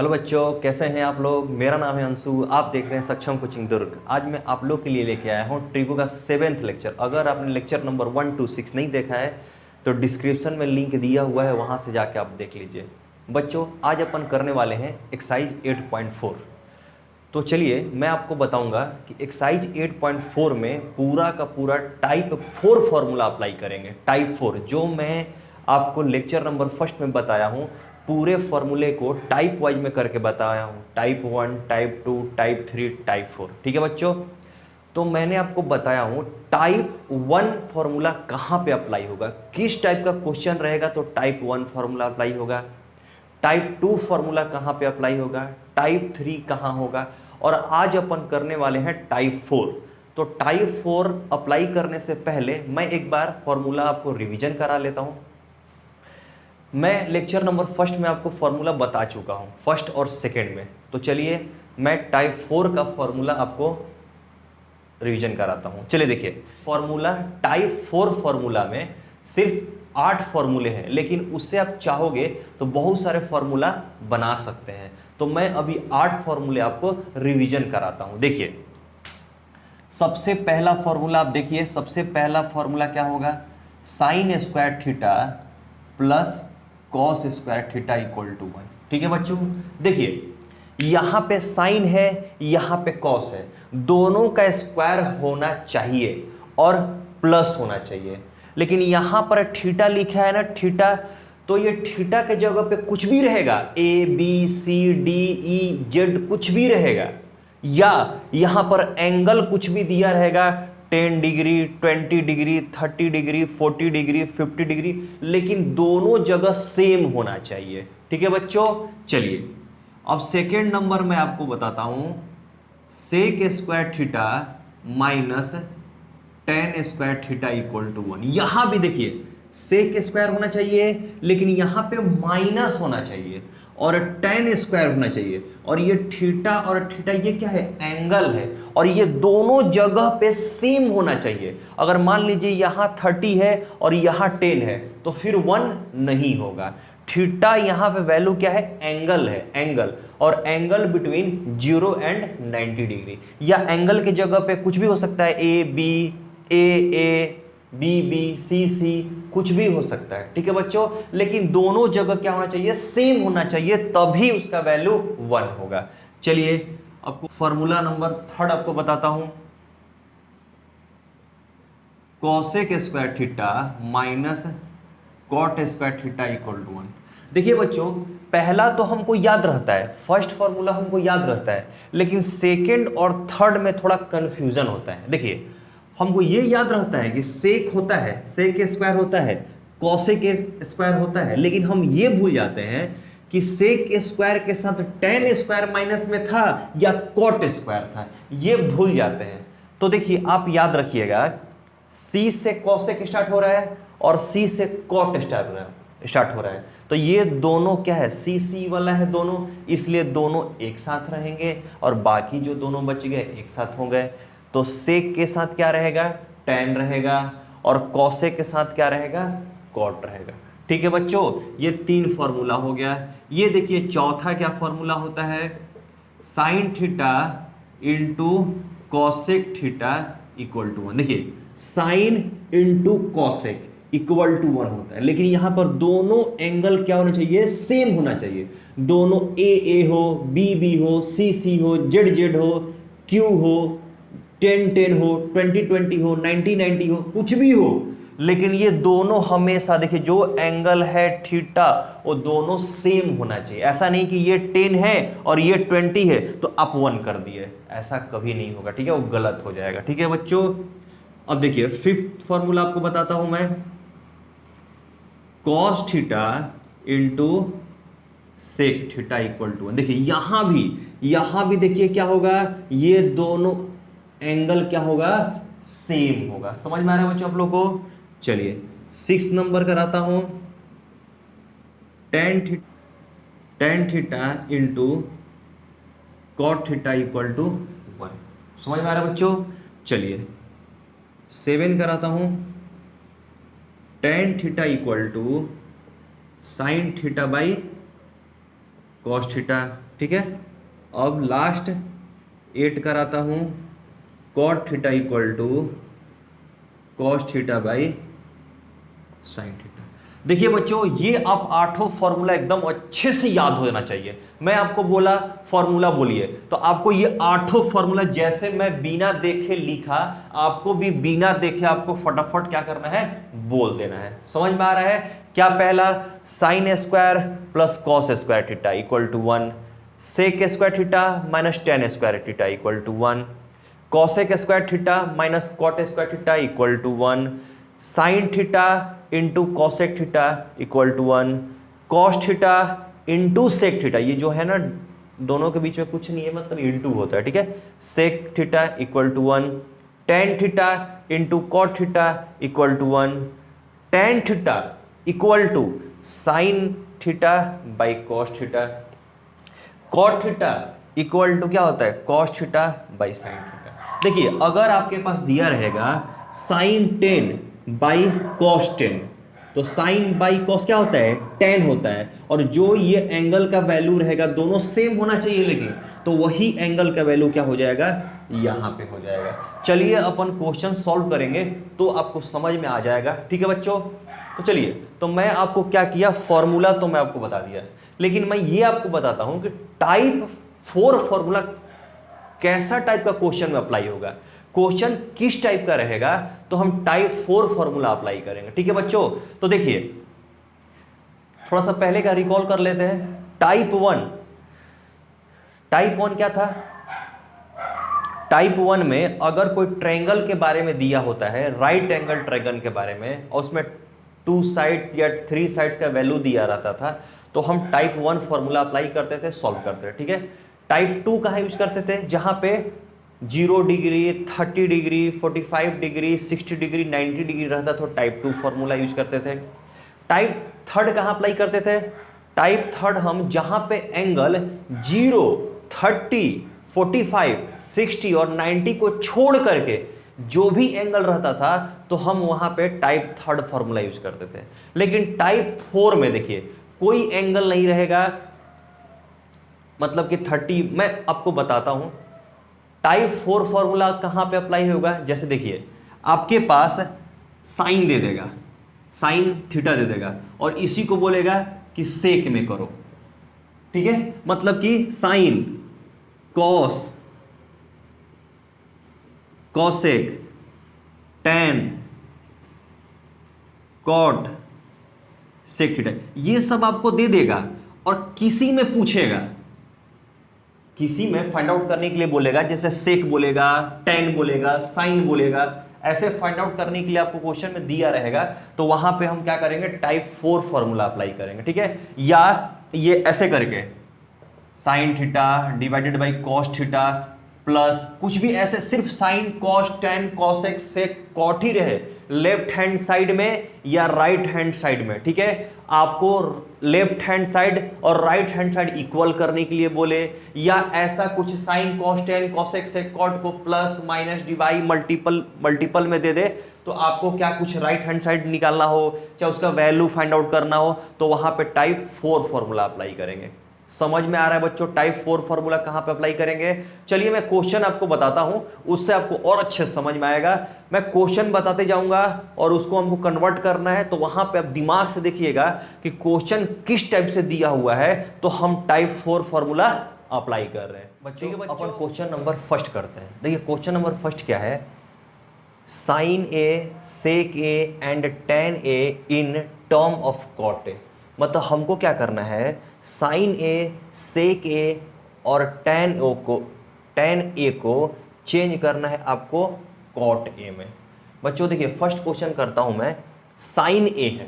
Hello बच्चों, कैसे हैं आप लोग। मेरा नाम है अंशु, आप देख रहे हैं सक्षम कोचिंग दुर्ग। आज मैं आप लोग के लिए लेके आया हूँ ट्रिगो का 7th लेक्चर। अगर आपने लेक्चर नंबर 1 to 6 नहीं देखा है तो डिस्क्रिप्शन में लिंक दिया हुआ है, वहाँ से जाके आप देख लीजिए। बच्चों, आज अपन करने वाले हैं एक्सरसाइज 8.4। तो चलिए मैं आपको बताऊंगा कि एक्सरसाइज 8.4 में पूरा का पूरा टाइप 4 फॉर्मूला अप्लाई करेंगे। टाइप 4 जो मैं आपको लेक्चर नंबर फर्स्ट में बताया हूँ, पूरे फॉर्मूले को टाइप वाइज में करके बताया हूँ। Type 1, type 2, type 3, type 4। ठीक है बच्चों, तो मैंने आपको बताया हूँ टाइप 1 फॉर्मूला कहाँ पे अप्लाई होगा, किस टाइप का क्वेश्चन रहेगा तो टाइप 1 फॉर्मूला अप्लाई होगा, टाइप 2 फॉर्मूला कहाँ पे अप्लाई होगा, टाइप 3 कहाँ होगा, और आज अपन करने वाले हैं टाइप 4। तो टाइप 4 अप्लाई करने से पहले मैं एक बार फॉर्मूला आपको रिवीजन करा लेता हूं। मैं लेक्चर नंबर फर्स्ट में आपको फॉर्मूला बता चुका हूं, फर्स्ट और सेकंड में। तो चलिए मैं टाइप 4 का फॉर्मूला आपको रिवीजन कराता हूं। चलिए देखिए, फॉर्मूला टाइप 4 फॉर्मूला में सिर्फ 8 फॉर्मूले हैं, लेकिन उससे आप चाहोगे तो बहुत सारे फॉर्मूला बना सकते हैं। तो मैं अभी 8 फॉर्मूले आपको रिवीजन कराता हूं। देखिए, सबसे पहला फॉर्मूला आप देखिए, सबसे पहला फॉर्मूला क्या होगा, sine square theta plus cos square theta equal to 1। ठीक है बच्चों, देखिए यहां पे साइन है, यहां पे कॉस है, दोनों का स्क्वायर होना चाहिए और प्लस होना चाहिए। लेकिन यहां पर थीटा लिखा है ना, थीटा, तो ये थीटा के जगह पे कुछ भी रहेगा, A B C D E Z कुछ भी रहेगा, या यहां पर एंगल कुछ भी दिया रहेगा, 10 degree, 20 degree, 30 degree, 40 degree, 50 degree, लेकिन दोनों जगह सेम होना चाहिए। ठीक है बच्चों, चलिए अब सेकेंड नंबर में आपको बताता हूं, sec square theta minus tan square theta equal to 1। यहां भी देखिए सेक स्क्वायर होना चाहिए, लेकिन यहां पे माइनस होना चाहिए, और टेन स्क्वायर होना चाहिए, और ये थीटा और थीटा ये क्या है, एंगल है, और ये दोनों जगह पे सेम होना चाहिए। अगर मान लीजिए यहां 30 है और यहां 10 है तो फिर 1 नहीं होगा। थीटा यहां पे वैल्यू क्या है, एंगल है, एंगल, और एंगल बिटवीन 0 एंड 90 डिग्री, या एंगल की जगह पे कुछ भी हो सकता है, A B, A B B, C C, कुछ भी हो सकता है। ठीक है बच्चों, लेकिन दोनों जगह क्या होना चाहिए, सेम होना चाहिए, तभी उसका वैल्यू 1 होगा। चलिए आपको फॉर्मूला नंबर 3 आपको बताता हूं, cosec square theta minus cot square theta equal to 1। देखिए बच्चों, पहला तो हमको याद रहता है, फर्स्ट फॉर्मूला हमको याद रहता है, लेकिन सेकंड और थर्ड में थोड़ा कंफ्यूजन होता है। देखिए, हमको ये याद रहता है कि सेक होता है, सेक स्क्वायर होता है, कॉसेक स्क्वायर होता है, लेकिन हम ये भूल जाते हैं कि सेक स्क्वायर के साथ टेन स्क्वायर माइनस में था या कॉट स्क्वायर था, ये भूल जाते हैं। तो देखिए आप याद रखिएगा, सी से कॉसेक स्टार्ट हो रहा है और सी से कॉट स्टार्ट हो रहा है, तो ये दोनों क्या है, सी सी वाला है दोनों, इसलिए दोनों एक साथ रहेंगे, और बाकी जो दोनों बच गए एक साथ हो गए। तो सेक के साथ क्या रहेगा, टेन रहेगा, और कॉसेक के साथ क्या रहेगा, कॉट रहेगा। ठीक है बच्चों, ये 3 फॉर्मूला हो गया। ये देखिए चौथा क्या फॉर्मूला होता है, sine theta into cosec theta equal to 1। देखिए sine into cosec equal to 1 होता है, लेकिन यहां पर दोनों एंगल क्या होना चाहिए, सेम होना चाहिए। दोनों ए हो, बी हो, सी हो, जेड हो, क्यू हो, 10 हो, 20 हो, 90 हो, कुछ भी हो, लेकिन ये दोनों हमेशा देखिए जो एंगल है थीटा वो दोनों सेम होना चाहिए। ऐसा नहीं कि ये 10 है और ये 20 है तो आप 1 कर दिए, ऐसा कभी नहीं होगा। ठीक है, वो गलत हो जाएगा। ठीक है बच्चों, अब देखिए फिफ्थ फॉर्मूला आपको बताता हूं मैं, cos theta into sec theta equal to 1। देखिए यहां भी देखिए क्या होगा, ये दोनों एंगल क्या होगा, सेम होगा। समझ में आ रहा है बच्चों आप लोग को। चलिए 6 नंबर कराता हूं, tan theta into cot theta equal to 1। समझ में आ रहा है बच्चों। चलिए 7 कराता हूं, tan theta equal to sine theta by cos theta ठीक है। अब लास्ट 8 कराता हूँ, cot theta equal to cos theta by sine theta. देखिए बच्चों, ये आप आठों फॉर्मूला एकदम अच्छे से याद हो जाना चाहिए। मैं आपको बोला फॉर्मूला बोलिए, तो आपको ये आठों फॉर्मूला जैसे मैं बिना देखे लिखा, आपको भी बिना देखे आपको फटाफट क्या करना है, बोल देना है। समझ में आ रहा है? क्या पहला, sine square plus cos square theta equal to 1, sec square theta minus tan square theta equal to 1, cosec square theta minus cot square theta equal to 1, sine theta into cosec theta equal to 1, cos theta into sec theta, ये जो है ना दोनों के बीच में कुछ नहीं है, मतलब इंटू होता है, ठीक है, sec theta equal to 1, tan theta into cot theta equal to 1, tan theta equal to sine theta by cos theta, cot theta equal to क्या होता है, cos theta by sine theta. देखिए अगर आपके पास दिया रहेगा साइन 10 बाई कॉस 10, तो sign by cos क्या होता है, 10 होता है, और जो ये एंगल का वैल्यू रहेगा दोनों सेम होना चाहिए, लेकिन तो वही एंगल का वैल्यू क्या हो जाएगा, यहां पे हो जाएगा। चलिए अपन क्वेश्चन सॉल्व करेंगे तो आपको समझ में आ जाएगा, ठीक है बच्चों। तो चलिए, तो मैं आपको क्या किया, फॉर्मूला तो मैं आपको बता दिया, लेकिन मैं ये आपको बताता हूं कि टाइप 4 फॉर्मूला कैसा टाइप का क्वेश्चन में अप्लाई होगा, क्वेश्चन किस टाइप का रहेगा, तो हम टाइप 4 फॉर्मूला अप्लाई करेंगे, ठीक है बच्चों। तो देखिए थोड़ा सा पहले का रिकॉल कर लेते हैं। टाइप 1 क्या था, टाइप 1 में अगर कोई ट्रायंगल के बारे में दिया होता है, राइट एंगल ट्रायंगल के बारे में, और उसमें 2 साइड्स या 3 साइड्स का वैल्यू दिया रहता था, तो हम टाइप 1 फॉर्मूला अप्लाई करते थे, सॉल्व करते थे, ठीक है। टाइप 2 कहाँ यूज करते थे, जहां पे 0 degree, 30 degree, 45 degree, 60 degree, 90 degree रहता, तो टाइप 2 फॉर्मूला यूज करते थे। टाइप 3 कहाँ अप्लाई करते थे, टाइप 3 हम जहां पे एंगल 0, 30, 45, 60 और 90 को छोड़ करके जो भी एंगल रहता था, तो हम वहां पे टाइप 3 फॉर्मूला यूज करते थे। लेकिन टाइप 4 में देखिए कोई एंगल नहीं रहेगा, मतलब कि 30, मैं आपको बताता हूं टाइप 4 फॉर्मूला कहां पे अप्लाई होगा। जैसे देखिए आपके पास साइन दे देगा, साइन थीटा दे देगा, और इसी को बोलेगा कि सेक में करो, ठीक है, मतलब कि sine, cos, cosec, tan, cot, sec theta, ये सब आपको दे देगा, और किसी में पूछेगा, किसी में फाइंड आउट करने के लिए बोलेगा, जैसे सेक बोलेगा, टैन बोलेगा, साइन बोलेगा, ऐसे फाइंड आउट करने के लिए आपको क्वेश्चन में दिया रहेगा, तो वहां पे हम क्या करेंगे, टाइप 4 फॉर्मूला अप्लाई करेंगे, ठीक है। या ये ऐसे करके sine theta divided by cos theta plus कुछ भी ऐसे, सिर्फ sign, cos, tan, cosec, sec, cot ही रहे, लेफ्ट हैंड साइड में या राइट हैंड साइड में, ठीक है। आपको लेफ्ट हैंड साइड और राइट हैंड साइड इक्वल करने के लिए बोले, या ऐसा कुछ sign, cos, tan, cosec, sec, cot को प्लस माइनस डिवाइड मल्टीपल में दे दे, तो आपको क्या कुछ राइट हैंड साइड निकालना हो, चाहे उसका वैल्यू फाइंड आउट करना हो, तो वहां पे टाइप 4 फॉर्मूला अप्लाई करेंगे। समझ में आ रहा है बच्चों, टाइप 4 फॉर्मूला कहां पे अप्लाई करेंगे। चलिए मैं क्वेश्चन आपको बताता हूं, उससे आपको और अच्छे से समझ में आएगा। मैं क्वेश्चन बताते जाऊंगा और उसको हमको कन्वर्ट करना है, तो वहां पे आप दिमाग से देखिएगा कि क्वेश्चन किस टाइप से दिया हुआ है, तो हम टाइप 4 फॉर्मूला अप्लाई कर रहे हैं बच्चों। अपन क्वेश्चन नंबर फर्स्ट करते हैं। देखिए क्वेश्चन नंबर फर्स्ट क्या है, sine A, sec A and tan A in term of cot A. मतलब हमको क्या करना है, साइन ए, सेक ए और टैन ए को चेंज करना है आपको कॉट ए में। बच्चों देखिए फर्स्ट क्वेश्चन करता हूं मैं, साइन ए है,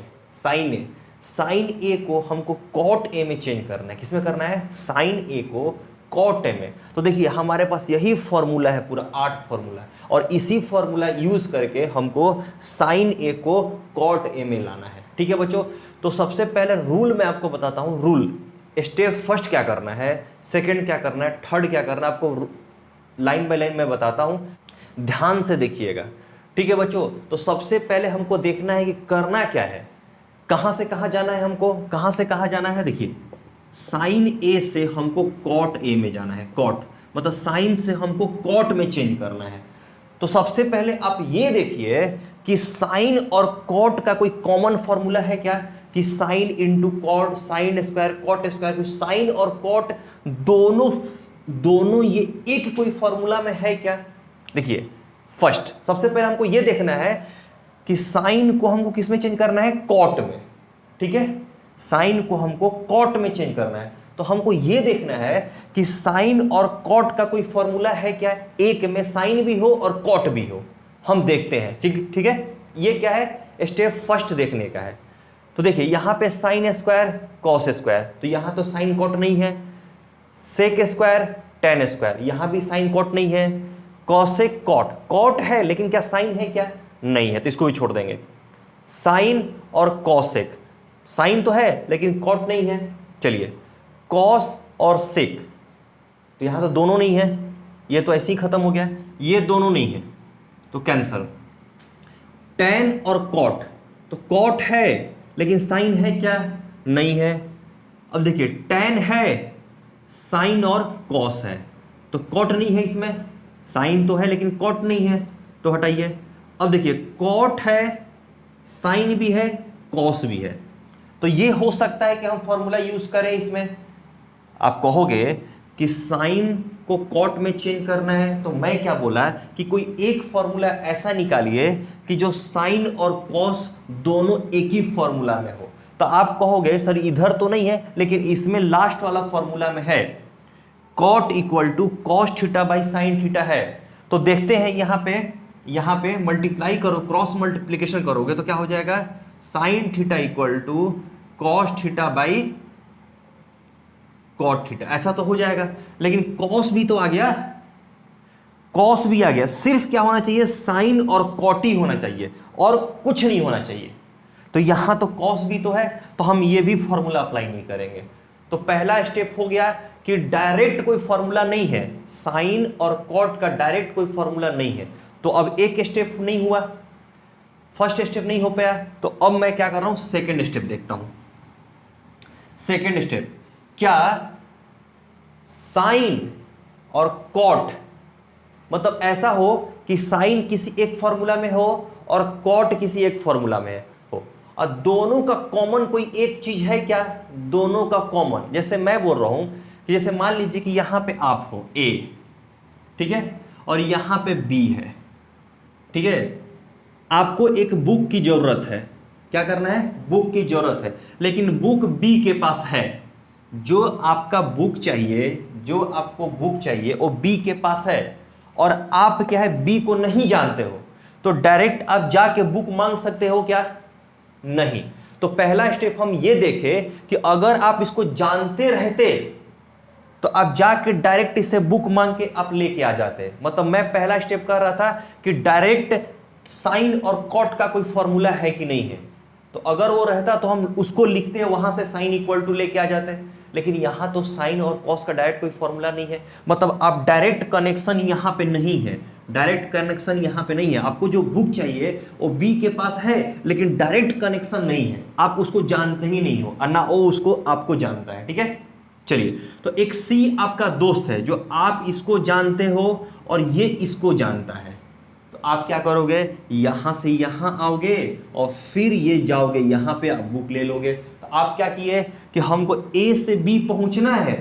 साइन ए को हमको कॉट ए में चेंज करना है। किसमें करना है, साइन ए को कॉट ए में। तो देखिए हमारे पास यही फॉर्मूला है, पूरा 8 फॉर्मूला, और इसी फॉर्मूला यूज करके हमको साइन ए को कॉट ए में लाना है, ठीक है बच्चों। तो सबसे पहले रूल मैं आपको बताता हूं, रूल स्टेप फर्स्ट क्या करना है, सेकंड क्या करना है, थर्ड क्या करना है, आपको लाइन बाय लाइन मैं बताता हूं, ध्यान से देखिएगा, ठीक है बच्चों। तो सबसे पहले हमको देखना है कि करना क्या है, कहां से कहां जाना है, हमको कहां से कहां जाना है। देखिए साइन ए से हमको कॉट ए में जाना है, कॉट मतलब साइन से हमको कॉट में चेंज करना है। तो सबसे पहले आप ये देखिए कि साइन और कॉट का कोई कॉमन फॉर्मूला है क्या, कि sine into cot, sine square cot square, sine और कॉट दोनों ये एक कोई फॉर्मूला में है क्या। देखिए फर्स्ट सबसे पहले हमको ये देखना है कि साइन को हमको किस में चेंज करना है, कॉट में, ठीक है, साइन को हमको कॉट में चेंज करना है। तो हमको ये देखना है कि साइन और कॉट का कोई फॉर्मूला है क्या, एक में साइन भी हो और कॉट भी हो। हम देखते हैं, ठीक है, ये क्या है, स्टेप फर्स्ट देखने का है। तो देखिए यहां पे साइन स्क्वायर कॉस स्क्वायर, तो यहां तो साइन कॉट नहीं है, सेक स्क्वायर टेन स्क्वायर, यहां भी साइन कॉट नहीं है, कॉसेक कॉट, कॉट है लेकिन क्या साइन है क्या, नहीं है, तो इसको भी छोड़ देंगे। साइन और कॉसेक, साइन तो है लेकिन कॉट नहीं है, चलिए कॉस और सेक, तो यहां तो दोनों नहीं है, ये तो ऐसे ही खत्म हो गया, ये दोनों नहीं है तो कैंसल। टेन और कॉट, तो कॉट है लेकिन साइन है क्या, नहीं है। अब देखिए टेन है, साइन और कॉस है, तो कॉट नहीं है इसमें, साइन तो है लेकिन कॉट नहीं है, तो हटाइए। अब देखिए कॉट है, साइन भी है, कॉस भी है, तो ये हो सकता है कि हम फॉर्मूला यूज करें इसमें। आप कहोगे कि साइन को कॉट में चेंज करना है, तो मैं क्या बोला कि कोई एक फॉर्मूला ऐसा निकालिए कि जो साइन और कॉस दोनों एक ही फॉर्मूला में हो। तो आप कहोगे सर इधर तो नहीं है, लेकिन इसमें लास्ट वाला फॉर्मूला में है, cot equal to cos theta by sine theta है। तो देखते हैं यहां पे मल्टीप्लाई करो, क्रॉस मल्टीप्लीकेशन करोगे तो क्या हो जाएगा, sine theta equal to cos theta by cot theta, ऐसा तो हो जाएगा। लेकिन कॉस भी तो आ गया, कॉस भी आ गया, सिर्फ क्या होना चाहिए, साइन और कॉट ही होना चाहिए और कुछ नहीं होना चाहिए। तो यहां तो कॉस भी तो है, तो हम ये भी फॉर्मूला अप्लाई नहीं करेंगे। तो पहला स्टेप हो गया कि डायरेक्ट कोई फॉर्मूला नहीं है, साइन और कॉट का डायरेक्ट कोई फॉर्मूला नहीं है। तो अब एक स्टेप नहीं हुआ, फर्स्ट स्टेप नहीं हो पाया, तो अब मैं क्या कर रहा हूं, सेकेंड स्टेप देखता हूं। सेकेंड स्टेप, क्या साइन और कॉट मतलब ऐसा हो कि साइन किसी एक फॉर्मूला में हो और कॉट किसी एक फॉर्मूला में हो, और दोनों का कॉमन कोई एक चीज है क्या, दोनों का कॉमन, जैसे मैं बोल रहा हूं कि जैसे मान लीजिए कि यहां पे आप हो ए, ठीक है, और यहां पे बी है, ठीक है, आपको एक बुक की जरूरत है, क्या करना है, बुक की जरूरत है, लेकिन बुक बी के पास है, जो आपका बुक चाहिए, जो आपको बुक चाहिए वो बी के पास है, और आप क्या है, बी को नहीं जानते हो, तो डायरेक्ट आप जाके बुक मांग सकते हो क्या, नहीं। तो पहला स्टेप हम ये देखें कि अगर आप इसको जानते रहते तो आप जाके डायरेक्ट इससे बुक मांग के आप लेके आ जाते। मतलब मैं पहला स्टेप कर रहा था कि डायरेक्ट साइन और कॉट का कोई फॉर्मूला है कि नहीं है, तो अगर वो रहता तो हम उसको लिखते हैं, वहां से साइन इक्वल टू लेके आ जाते, लेकिन यहां तो साइन और कॉस का डायरेक्ट कोई फॉर्मूला नहीं है। मतलब आप डायरेक्ट कनेक्शन यहां पे नहीं है, डायरेक्ट कनेक्शन यहां पे नहीं है। आपको जो बुक चाहिए वो बी के पास है, लेकिन डायरेक्ट कनेक्शन नहीं है, आप उसको जानते ही नहीं हो और ना वो उसको आपको जानता है, ठीक है। चलिए, तो एक सी आपका दोस्त है जो आप इसको जानते हो और ये इसको जानता है, तो आप क्या करोगे, यहां से यहां आओगे और फिर ये जाओगे यहां पे, आप बुक ले लोगे। तो आप क्या किए कि हमको ए से बी पहुंचना है,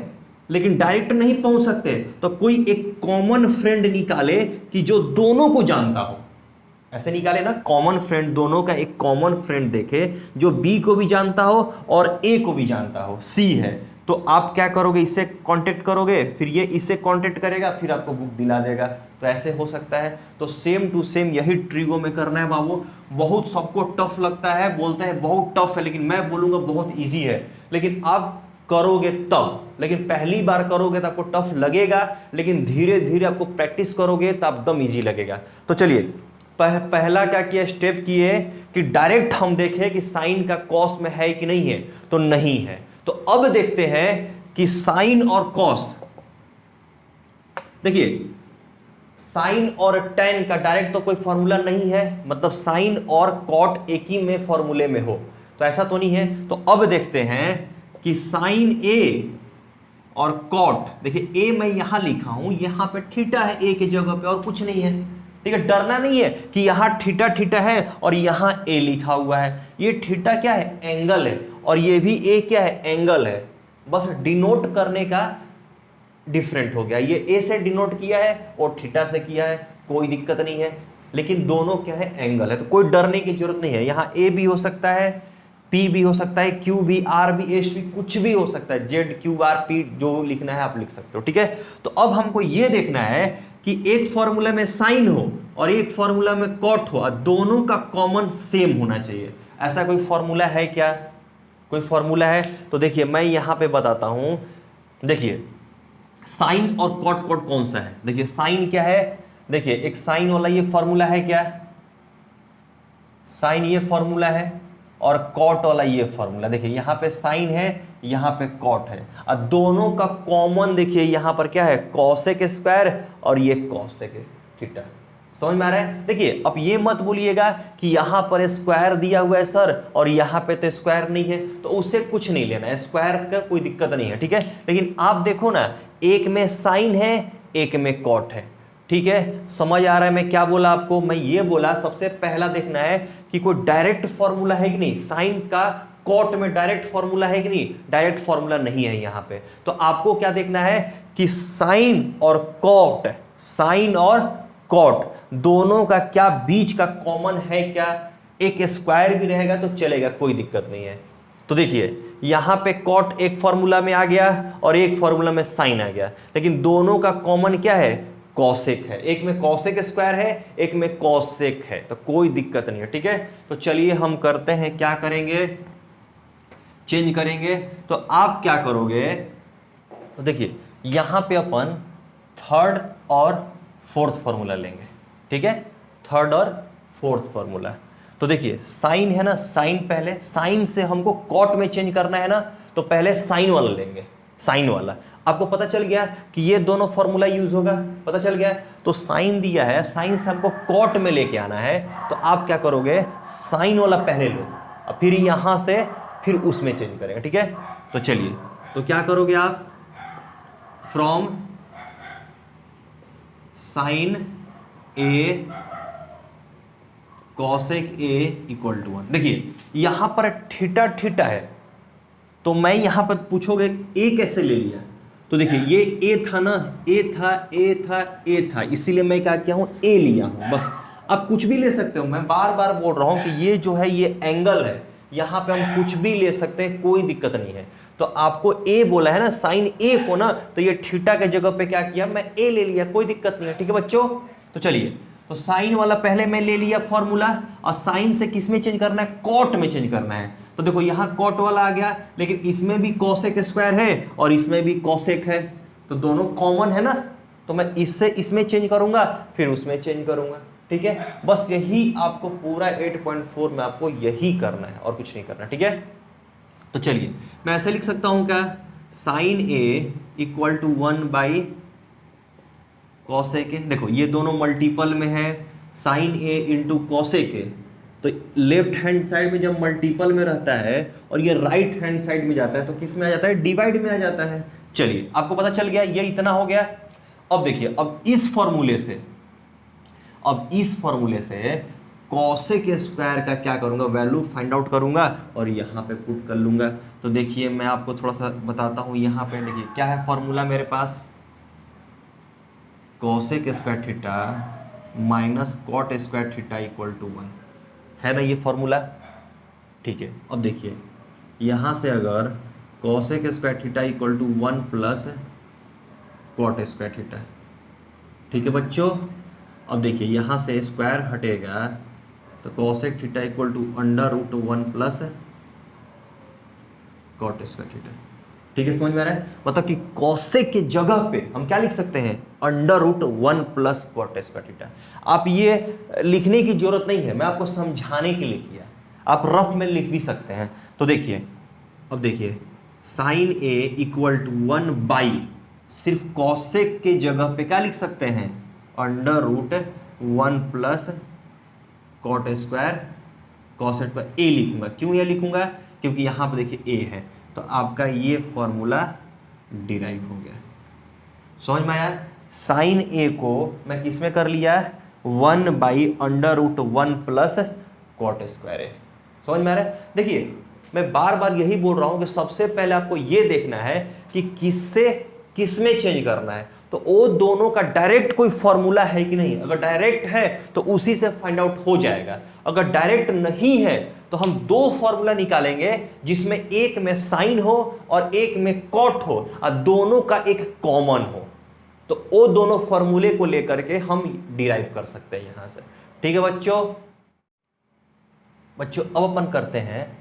लेकिन डायरेक्ट नहीं पहुंच सकते, तो कोई एक कॉमन फ्रेंड निकाले कि जो दोनों को जानता हो, ऐसे निकाले ना, कॉमन फ्रेंड, दोनों का एक कॉमन फ्रेंड देखे जो बी को भी जानता हो और ए को भी जानता हो, सी है, तो आप क्या करोगे, इससे कांटेक्ट करोगे, फिर ये इससे कांटेक्ट करेगा, फिर आपको बुक दिला देगा। तो ऐसे हो सकता है। तो सेम टू सेम यही ट्रिगो में करना है बाबू। बहुत सबको टफ लगता है, बोलते हैं बहुत टफ है, लेकिन मैं बोलूंगा बहुत इजी है, लेकिन आप करोगे तब, लेकिन पहली बार करोगे तो आपको टफ लगेगा, लेकिन धीरे धीरे आपको प्रैक्टिस करोगे तो एकदम ईजी लगेगा। तो चलिए, पहला क्या किया, स्टेप किए कि डायरेक्ट हम देखें कि साइन का कॉस में है कि नहीं है, तो नहीं है। तो अब देखते हैं कि साइन और कॉस, देखिए साइन और टेन का डायरेक्ट तो कोई फॉर्मूला नहीं है, मतलब साइन और कॉट एक ही में फॉर्मूले में हो, तो ऐसा तो नहीं है। तो अब देखते हैं कि साइन ए और कॉट, देखिए ए मैं यहां लिखा हूं, यहां पे थीटा है ए के जगह पे और कुछ नहीं है, ठीक है। डरना नहीं है कि यहां थीटा थीटा है और यहां ए लिखा हुआ है, ये थीटा क्या है, एंगल है, और ये भी ए क्या है, एंगल है, बस डिनोट करने का डिफरेंट हो गया, ये ए से डिनोट किया है और थीटा से किया है, कोई दिक्कत नहीं है, लेकिन दोनों क्या है, एंगल है, तो कोई डरने की जरूरत नहीं है। यहाँ ए भी हो सकता है, पी भी हो सकता है, क्यू भी, आर भी, एस भी, कुछ भी हो सकता है, जेड क्यू आर पी, जो लिखना है आप लिख सकते हो, ठीक है। तो अब हमको ये देखना है कि एक फॉर्मूला में साइन हो और एक फॉर्मूला में कॉट हो, और दोनों का कॉमन सेम होना चाहिए। ऐसा कोई फॉर्मूला है क्या, कोई फॉर्मूला है? तो देखिए मैं यहां पे बताता हूं, देखिए साइन और कॉट कॉट कौन सा है, देखिए साइन क्या है, देखिए एक साइन वाला ये फॉर्मूला है क्या, साइन ये फॉर्मूला है, और कॉट वाला ये फॉर्मूला, देखिए यहां पे साइन है, यहां पे कॉट है, और दोनों का कॉमन देखिए यहां पर क्या है, कॉसेक स्क्वायर, और ये कॉसेक थीटा। समझ में आ रहा है? देखिए अब ये मत बोलिएगा कि यहां पर स्क्वायर दिया हुआ है सर और यहां पे तो स्क्वायर नहीं है, तो उससे कुछ नहीं लेना है, स्क्वायर का कोई दिक्कत नहीं है, ठीक है। लेकिन आप देखो ना, एक में साइन है, एक में कॉट है, ठीक है। समझ आ रहा है मैं क्या बोला आपको? मैं ये बोला सबसे पहला देखना है कि कोई डायरेक्ट फॉर्मूला है कि नहीं, साइन का कॉट में डायरेक्ट फॉर्मूला है कि नहीं, डायरेक्ट फॉर्मूला नहीं है यहां पे। तो आपको क्या देखना है कि साइन और कॉट, साइन और कॉट दोनों का क्या बीच का कॉमन है क्या, एक स्क्वायर भी रहेगा तो चलेगा, कोई दिक्कत नहीं है। तो देखिए यहां पे कॉट एक फॉर्मूला में आ गया और एक फॉर्मूला में साइन आ गया, लेकिन दोनों का कॉमन क्या है, कॉसेक है, एक में कॉसेक स्क्वायर है, एक में कॉसेक है, तो कोई दिक्कत नहीं है, ठीक है। तो चलिए हम करते हैं, क्या करेंगे, चेंज करेंगे। तो आप क्या करोगे, तो देखिए यहां पे अपन थर्ड और फोर्थ फॉर्मूला लेंगे, ठीक है, थर्ड और फोर्थ फॉर्मूला। तो देखिए साइन है ना, साइन पहले, साइन से हमको कॉट में चेंज करना है ना, तो पहले साइन वाला लेंगे, साइन वाला। आपको पता चल गया कि ये दोनों फॉर्मूला यूज होगा, पता चल गया। तो साइन दिया है, साइन से हमको कॉट में लेके आना है, तो आप क्या करोगे, साइन वाला पहले लो और फिर यहां से फिर उसमें चेंज करेंगे, ठीक है। तो चलिए, तो क्या करोगे आप, from sine A cosec A equal to 1। देखिए यहां पर थीटा थीटा है, तो मैं यहां पर पूछोगे ए कैसे ले लिया, तो देखिए ये ए था ना, ए था, ए था, ए था, इसीलिए मैं क्या किया हूं, ए लिया हूं बस। आप कुछ भी ले सकते हो, मैं बार बार बोल रहा हूं कि ये जो है ये एंगल है, यहां पे हम कुछ भी ले सकते हैं, कोई दिक्कत नहीं है। तो आपको ए बोला है ना, साइन ए को ना, तो ये थीटा के जगह पे क्या किया, मैं ए ले लिया, कोई दिक्कत नहीं है, ठीक है बच्चों। तो चलिए, तो साइन वाला पहले मैं ले लिया फॉर्मूला, और साइन से किस में चेंज करना है, कॉट में चेंज करना है। तो देखो यहां कॉट वाला आ गया, लेकिन इसमें भी कॉसेक स्क्वायर है और इसमें भी कॉसेक है, तो दोनों कॉमन है ना, तो मैं इससे इसमें चेंज करूंगा, फिर उसमें चेंज करूंगा, ठीक है। बस यही आपको पूरा 8.4 में आपको यही करना है और कुछ नहीं करना, ठीक है। तो चलिए मैं ऐसे लिख सकता हूं क्या, sine A equal to 1 by cosec A. देखो ये दोनों मल्टीपल में है, sine A into cosec A, तो लेफ्ट हैंड साइड में जब मल्टीपल में रहता है और ये राइट हैंड साइड में जाता है, तो किस में आ जाता है, डिवाइड में आ जाता है। चलिए आपको पता चल गया, ये इतना हो गया। अब देखिए, अब इस फॉर्मूले से, अब इस फॉर्मूले से कॉसेक स्क्वायर का क्या करूंगा, वैल्यू फाइंड आउट करूंगा और यहां पे पुट कर लूंगा। तो देखिए मैं आपको थोड़ा सा बताता हूं, यहां पे देखिए क्या है फॉर्मूला मेरे पास, cosec square theta minus cot square theta equal to 1 है ना, ये फॉर्मूला, ठीक है। अब देखिए यहां से अगर cosec square theta equal to 1 plus cot square theta, ठीक है बच्चों। अब देखिए यहां से स्क्वायर हटेगा, तो cosec theta equal to under root 1 plus cot square theta, ठीक है। समझ में आ रहा है, मतलब कि कॉसेक के जगह पे हम क्या लिख सकते हैं, under root 1 plus cot square theta. आप ये लिखने की जरूरत नहीं है, मैं आपको समझाने के लिए किया, आप रफ में लिख भी सकते हैं। तो देखिए, अब देखिए sine A equal to 1 by, सिर्फ कॉसेक के जगह पे क्या लिख सकते हैं, under root 1 plus cot square cosec पर ए लिखूंगा। क्यों ये लिखूंगा, क्योंकि यहां पर देखिए ए है, तो आपका ये फॉर्मूला डिराइव हो गया। समझ में आया? साइन ए को मैं किस में कर लिया, 1/√1 प्लस कॉट स्क्वायर ए। समझ में आ रहा है? देखिए मैं बार बार यही बोल रहा हूं कि सबसे पहले आपको यह देखना है कि किससे किसमें चेंज करना है। तो वो दोनों का डायरेक्ट कोई फॉर्मूला है कि नहीं, अगर डायरेक्ट है तो उसी से फाइंड आउट हो जाएगा। अगर डायरेक्ट नहीं है तो हम दो फॉर्मूला निकालेंगे जिसमें एक में साइन हो और एक में कॉट हो और दोनों का एक कॉमन हो, तो वो दोनों फॉर्मूले को लेकर के हम डिराइव कर सकते हैं यहां से। ठीक है बच्चों? अब अपन करते हैं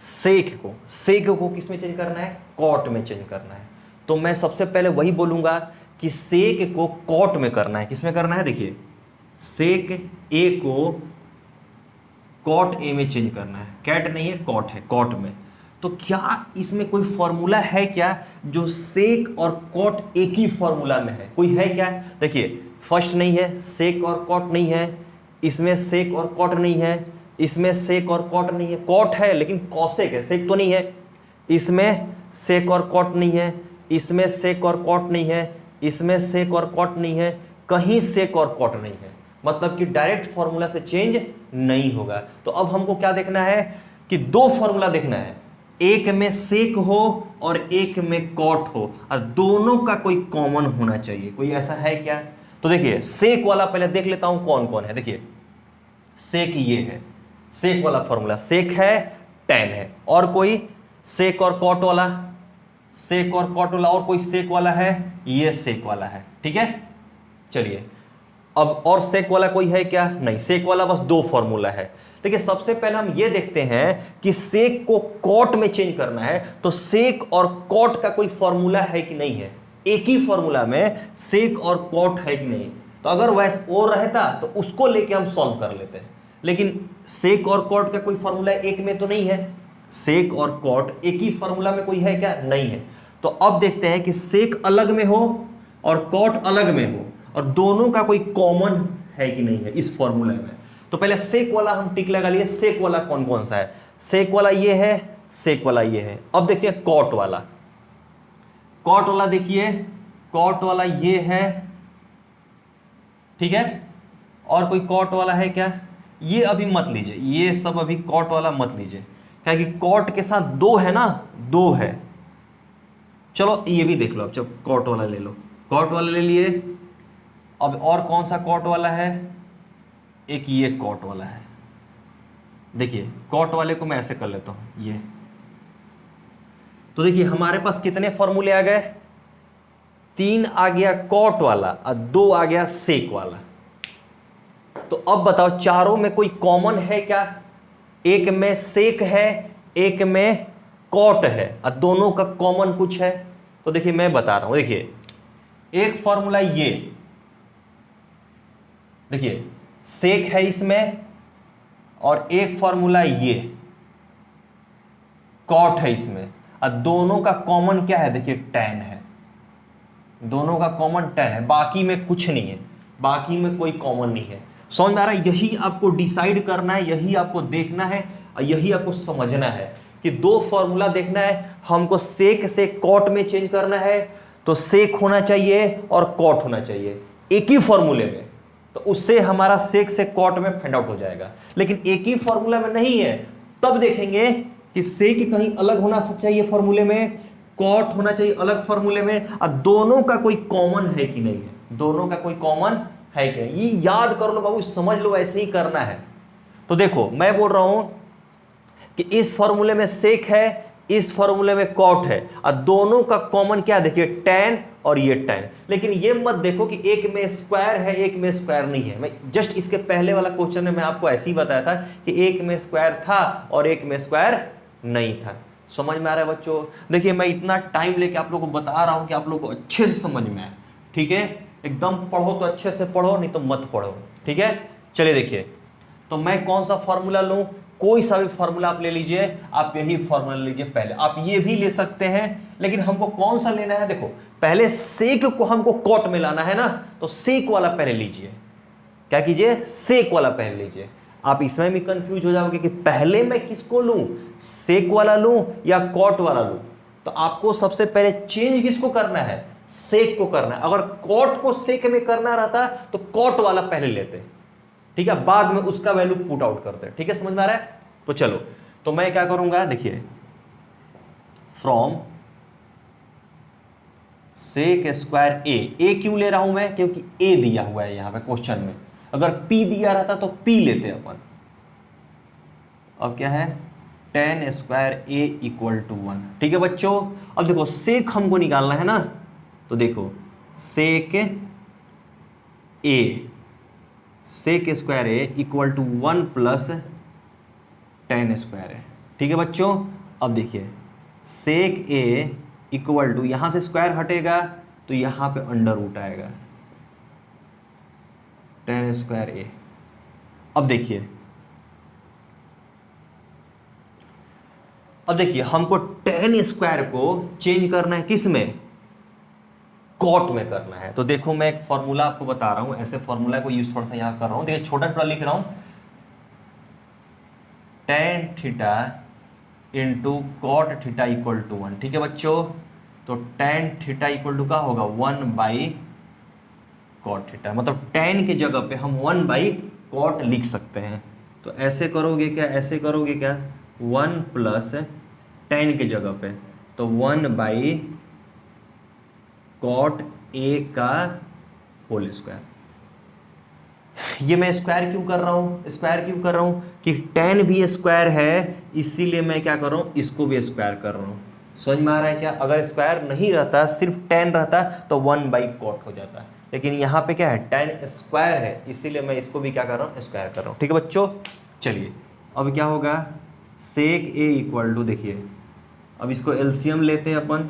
सेक को किस में चेंज करना है, कॉट में चेंज करना है। तो मैं सबसे पहले वही बोलूंगा कि सेक को कॉट में करना है। किस में करना है? देखिए सेक ए को कॉट ए में चेंज करना है। कैट नहीं है, कॉट है, कॉट में। तो क्या इसमें कोई फॉर्मूला है क्या जो सेक और कॉट एक ही फॉर्मूला में है? कोई है क्या? देखिए फर्स्ट नहीं है, सेक और कॉट नहीं है, इसमें सेक और कॉट नहीं है, इसमें सेक और कॉट नहीं है, कॉट है लेकिन कॉसेक है, सेक तो नहीं है। इसमें सेक और कॉट नहीं है, इसमें सेक और कॉट नहीं है, इसमें सेक और कॉट नहीं है, कहीं सेक और कॉट नहीं है, मतलब कि डायरेक्ट फॉर्मूला से चेंज नहीं होगा। तो अब हमको क्या देखना है कि दो फॉर्मूला देखना है, एक में सेक हो और एक में कॉट हो और दोनों का कोई कॉमन होना चाहिए। कोई ऐसा है क्या? तो देखिए सेक वाला पहले देख लेता हूं कौन कौन है। देखिए सेक ये है, सेक वाला फॉर्मूला सेक है, tan है, और कोई सेक और कॉट वाला, सेक और कॉट वाला, और कोई सेक वाला है, ये सेक वाला है। ठीक है, चलिए अब और सेक वाला कोई है क्या? नहीं, सेक वाला बस दो फॉर्मूला है। देखिए सबसे पहले हम ये देखते हैं कि सेक को कॉट में चेंज करना है, तो सेक और कॉट का कोई फॉर्मूला है कि नहीं है, एक ही फॉर्मूला में सेक और कॉट है कि नहीं। तो अगर वैसे और रहता तो उसको लेके हम सॉल्व कर लेते हैं, लेकिन सेक और कॉट का कोई फॉर्मूला एक में तो नहीं है। सेक और कॉट एक ही फॉर्मूला में कोई है क्या? नहीं है। तो अब देखते हैं कि सेक अलग में हो और कॉट अलग में हो और दोनों का कोई कॉमन है कि नहीं है इस फॉर्मूला में। तो पहले सेक वाला हम टिक लगा लिए। सेक वाला कौन कौन सा है? सेक वाला ये है, सेक वाला ये है। अब देखिए कॉट वाला, कॉट वाला देखिए, कॉट वाला ये है, ठीक है, और कोई कॉट वाला है क्या? ये अभी मत लीजिए, ये सब अभी कॉट वाला मत लीजिए, क्या कि कॉट के साथ दो है ना, दो है। चलो ये भी देख लो, अब जब कॉट वाला ले लो, कॉट वाला ले लिए। अब और कौन सा कॉट वाला है? एक ये कॉट वाला है। देखिए कॉट वाले को मैं ऐसे कर लेता हूं, ये। तो देखिए हमारे पास कितने फॉर्मूले आ गए? 3 आ गया कॉट वाला और 2 आ गया सेक वाला। तो अब बताओ चारों में कोई कॉमन है क्या? एक में सेक है, एक में कॉट है और दोनों का कॉमन कुछ है। तो देखिए मैं बता रहा हूं, देखिए एक फॉर्मूला ये, देखिए सेक है इसमें, और एक फॉर्मूला ये कॉट है इसमें, और दोनों का कॉमन क्या है? देखिए tan है, दोनों का कॉमन tan है, बाकी में कुछ नहीं है, बाकी में कोई कॉमन नहीं है। समझ में आ रहा है? यही आपको डिसाइड करना है, यही आपको देखना है और यही आपको समझना है कि दो फॉर्मूला देखना है। हमको सेक से कॉट में चेंज करना है, तो सेक होना चाहिए और कॉट होना चाहिए एक ही फॉर्मूले में, तो उससे हमारा सेक से कॉट में फाइंड आउट हो जाएगा। लेकिन एक ही फॉर्मूला में नहीं है, तब देखेंगे कि सेक कहीं अलग होना चाहिए फॉर्मूले में, कॉट होना चाहिए अलग फॉर्मूले में, और दोनों का कोई कॉमन है कि नहीं है, दोनों का कोई कॉमन है कि नहीं। ये याद कर लो बाबू, समझ लो, ऐसे ही करना है। तो देखो मैं बोल रहा हूं कि इस फॉर्मूले में सेक है, इस फॉर्मूले में कॉट है, और दोनों का कॉमन क्या? देखिए tan और ये tan। लेकिन ये मत देखो कि एक में स्क्वायर है, एक में स्क्वायर नहीं है। मैं जस्ट इसके पहले वाला क्वेश्चन में मैं आपको ऐसे ही बताया था कि एक में स्क्वायर था और एक में स्क्वायर नहीं था। समझ में आ रहा है बच्चों? देखिए मैं इतना टाइम लेके आप लोगों को बता रहा हूं कि आप लोगों को अच्छे से समझ में आए। ठीक है, एकदम पढ़ो तो अच्छे से पढ़ो, नहीं तो मत पढ़ो। ठीक है, चलिए देखिए, तो मैं कौन सा फॉर्मूला लूं? कोई सा भी फॉर्मूला आप ले लीजिए, आप यही फॉर्मूला लीजिए पहले। आप ये भी ले सकते हैं, लेकिन हमको कौन सा लेना है? देखो पहले सेक को हमको कॉट में लाना है ना, तो सेक वाला पहले लीजिए। क्या कीजिए? सेक वाला पहले लीजिए। आप इसमें भी कंफ्यूज हो जाओगे कि पहले मैं किसको लूं, सेक वाला लूं या कॉट वाला लूं। तो आपको सबसे पहले चेंज किसको करना है, सेक को करना है। अगर कॉट को सेक में करना रहता तो कॉट वाला पहले लेते, ठीक है, बाद में उसका वैल्यू पुट आउट करते, ठीक है, समझ में आ रहा है। तो चलो, तो मैं क्या करूंगा, देखिए फ्रॉम सेक स्क्वायर ए क्यों ले रहा हूं मैं, क्योंकि ए दिया हुआ है यहां पे क्वेश्चन में। अगर पी दिया रहता तो पी लेते अपन। अब क्या है, tan square A equal to 1, ठीक है बच्चों। अब देखो सेक हमको निकालना है ना, तो देखो sec square A equal to 1 plus tan square A, ठीक है बच्चों। अब देखिए सेक ए इक्वल टू, यहां से स्क्वायर हटेगा तो यहां पे अंडर रूट आएगा, टेन स्क्वायर ए। अब देखिए हमको टेन स्क्वायर को चेंज करना है, किस में, कॉट में करना है। तो देखो मैं एक फॉर्मूला आपको बता रहा हूं, ऐसे फॉर्मूला को यूज थोड़ा सा यहां कर रहा हूं, देखिए छोटा छोटा लिख रहा हूं, tan theta into cot theta equal to 1, ठीक है बच्चों। तो टेन थीटा इक्वल टू क्या होगा, 1 बाई कॉट थीटा, मतलब टेन के जगह पे हम 1 बाई कॉट लिख सकते हैं। तो ऐसे करोगे क्या, 1 प्लस टेन के जगह पे, तो 1 बाई कॉट ए का होल स्क्वायर। ये मैं स्क्वायर क्यों कर रहा हूं, कि टेन भी स्क्वायर है, इसीलिए मैं क्या कर रहा हूं, इसको भी स्क्वायर कर रहा हूं। समझ में आ रहा है क्या। अगर स्क्वायर नहीं रहता, सिर्फ टेन रहता तो 1 बाई कॉट हो जाता, लेकिन यहाँ पे क्या है, टेन स्क्वायर है, इसीलिए मैं इसको भी क्या कर रहा हूँ, स्क्वायर कर रहा हूँ, ठीक है बच्चों। चलिए अब क्या होगा, सेक ए इक्वल टू, देखिए अब इसको एलसीएम लेते हैं अपन,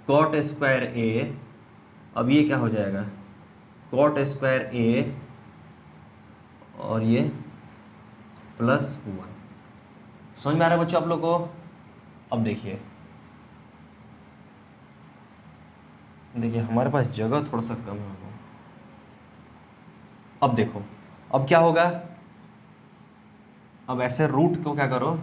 कॉट स्क्वायर ए, अब ये क्या हो जाएगा, कॉट स्क्वायर ए और ये प्लस 1। समझ में आ रहा है बच्चों आप लोग को। अब देखिए हमारे पास जगह थोड़ा सा कम है। अब देखो अब क्या होगा, अब ऐसे रूट को क्या करो,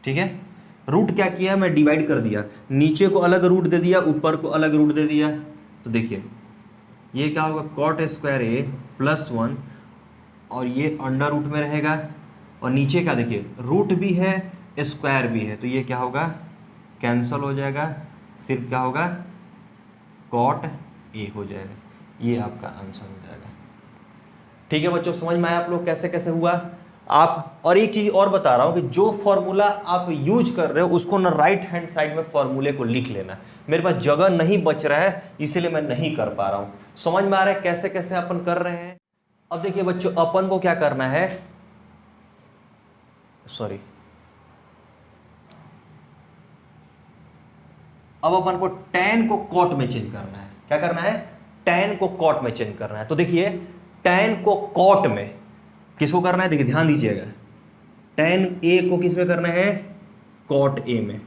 ठीक है, रूट क्या किया, मैं डिवाइड कर दिया, नीचे को अलग रूट दे दिया, ऊपर को अलग रूट दे दिया। तो देखिए ये क्या होगा, कॉट स्क्वायर ए प्लस 1, और ये अंडर रूट में रहेगा, और नीचे क्या देखिए रूट भी है स्क्वायर भी है, तो ये क्या होगा, कैंसल हो जाएगा, सिर्फ क्या होगा, कॉट ए हो जाएगा। ये आपका आंसर हो जाएगा। ठीक है बच्चों, समझ में आया आप लोग कैसे कैसे हुआ। आप और एक चीज और बता रहा हूं कि जो फॉर्मूला आप यूज कर रहे हो उसको ना राइट हैंड साइड में फॉर्मूले को लिख लेना। मेरे पास जगह नहीं बच रहा है, इसीलिए मैं नहीं कर पा रहा हूं। समझ में आ रहा है कैसे कैसे अपन कर रहे हैं। अब देखिए बच्चों, अपन को क्या करना है, सॉरी, अब अपन को tan को कॉट में चेंज करना है। क्या करना है, tan को कॉट में चेंज करना है। तो देखिए tan को कॉट में किसको करना है, देखिए ध्यान दीजिएगा, tan a को किस में करना है, कॉट a में।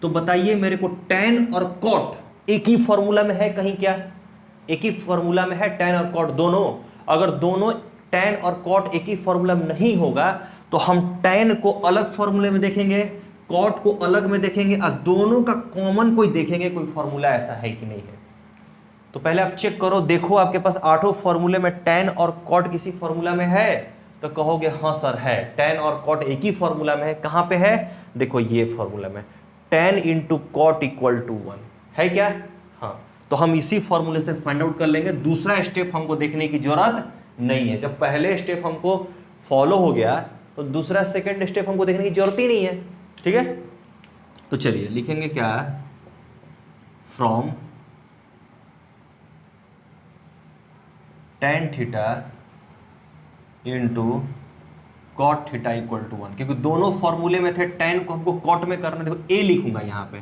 तो बताइए मेरे को tan और कॉट एक ही फॉर्मूला में है कहीं, क्या एक ही फॉर्मूला में है tan और कॉट दोनों। अगर दोनों tan और कॉट एक ही फॉर्मूला में नहीं होगा तो हम tan को अलग फॉर्मूले में देखेंगे, कॉट को अलग में देखेंगे, और दोनों का कॉमन कोई देखेंगे, कोई फॉर्मूला ऐसा है कि नहीं है। तो पहले आप चेक करो, देखो आपके पास 8 फॉर्मूले में tan और कॉट किसी फॉर्मूला में है, तो कहोगे हाँ सर है, tan और कॉट एक ही फॉर्मूला में है। कहां पे है, देखो ये फॉर्मूला में, tan into cot equal to 1 है क्या, हाँ। तो हम इसी फॉर्मूले से फाइंड आउट कर लेंगे, दूसरा स्टेप हमको देखने की जरूरत नहीं है। जब पहले स्टेप हमको फॉलो हो गया तो दूसरा सेकेंड स्टेप हमको देखने की जरूरत ही नहीं है। ठीक है, तो चलिए लिखेंगे क्या, from tan theta into cot theta equal to 1, क्योंकि दोनों फॉर्मूले में थे, tan को हमको कॉट में करना। देखो a लिखूंगा यहाँ पे,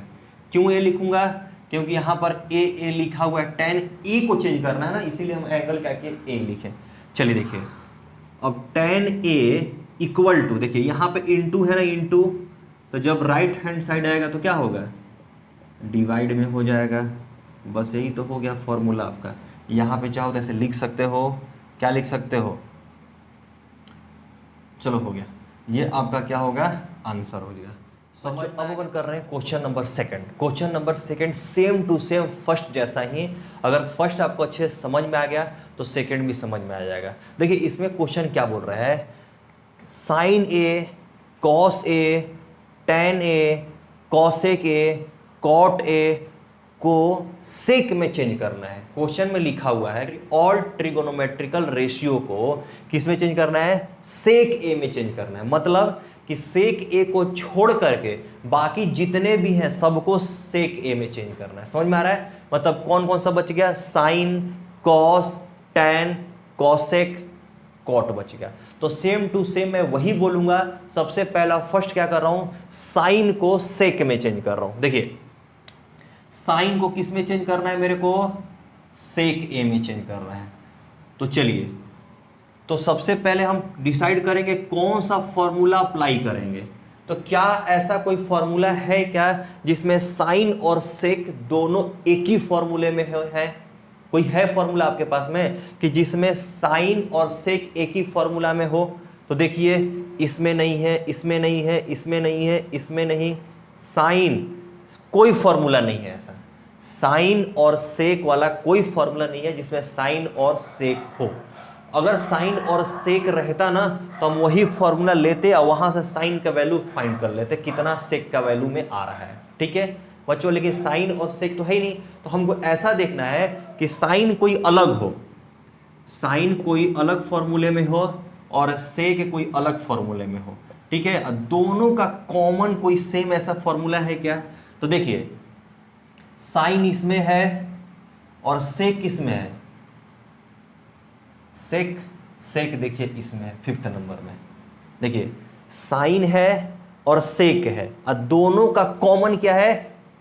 क्यों a लिखूंगा, क्योंकि यहाँ पर a लिखा हुआ है, tan a को चेंज करना है ना, इसीलिए हम एंगल क्या किए, a लिखे। चलिए देखिए, अब tan a इक्वल टू, देखिए यहाँ पे इंटू है ना, इंटू, तो जब राइट हैंड साइड आएगा तो क्या होगा, डिवाइड में हो जाएगा। बस यही तो हो गया फॉर्मूला आपका। यहाँ पे चाहो तो ऐसे लिख सकते हो, क्या लिख सकते हो, चलो हो गया, ये आपका क्या होगा, आंसर हो गया। समझ। अब अपन कर रहे हैं question number second. Question number second same to same first जैसा ही, अगर फर्स्ट आपको अच्छे से समझ में आ गया तो सेकंड भी समझ में आ जाएगा। देखिए इसमें क्वेश्चन क्या बोल रहा है, sine A, cos A, tan A, cosec A, cot A को सेक में चेंज करना है। क्वेश्चन में लिखा हुआ है ऑल ट्रिगोनोमेट्रिकल रेशियो को किस में चेंज करना है, सेक ए में चेंज करना है। मतलब कि सेक ए को छोड़ करके बाकी जितने भी हैं सबको सेक ए में चेंज करना है। समझ में आ रहा है, मतलब कौन कौन सा बच गया, sine, cos, tan, cosec, cot बच गया। तो सेम टू सेम मैं वही बोलूंगा। सबसे पहला फर्स्ट क्या कर रहा हूं, साइन को सेक में चेंज कर रहा हूं। देखिए साइन को किस में चेंज करना है मेरे को, सेक ए में चेंज करना है। तो चलिए, तो सबसे पहले हम डिसाइड करेंगे कौन सा फॉर्मूला अप्लाई करेंगे। तो क्या ऐसा कोई फॉर्मूला है क्या जिसमें साइन और सेक दोनों एक ही फॉर्मूले में है? कोई है फॉर्मूला आपके पास में कि जिसमें साइन और सेक एक ही फॉर्मूला में हो? तो देखिए इसमें नहीं है, इसमें नहीं है, इसमें नहीं है, इसमें नहीं, साइन कोई फॉर्मूला नहीं है ऐसा। साइन और सेक वाला कोई फॉर्मूला नहीं है जिसमें साइन और सेक हो। अगर साइन और सेक रहता ना तो हम वही फॉर्मूला लेते और वहां से साइन का वैल्यू फाइंड कर लेते कितना सेक का वैल्यू में आ रहा है। ठीक है बच्चों, लेकिन साइन और सेक तो है ही नहीं, तो हमको ऐसा देखना है कि साइन कोई अलग हो, साइन कोई अलग फॉर्मूले में हो और सेक कोई अलग फॉर्मूले में हो। ठीक है, दोनों का कॉमन कोई सेम ऐसा फॉर्मूला है क्या? तो देखिए साइन इसमें है और सेक किसमें है, सेक देखिए इसमें है फिफ्थ नंबर में। देखिए साइन है और सेक है और दोनों का कॉमन क्या है,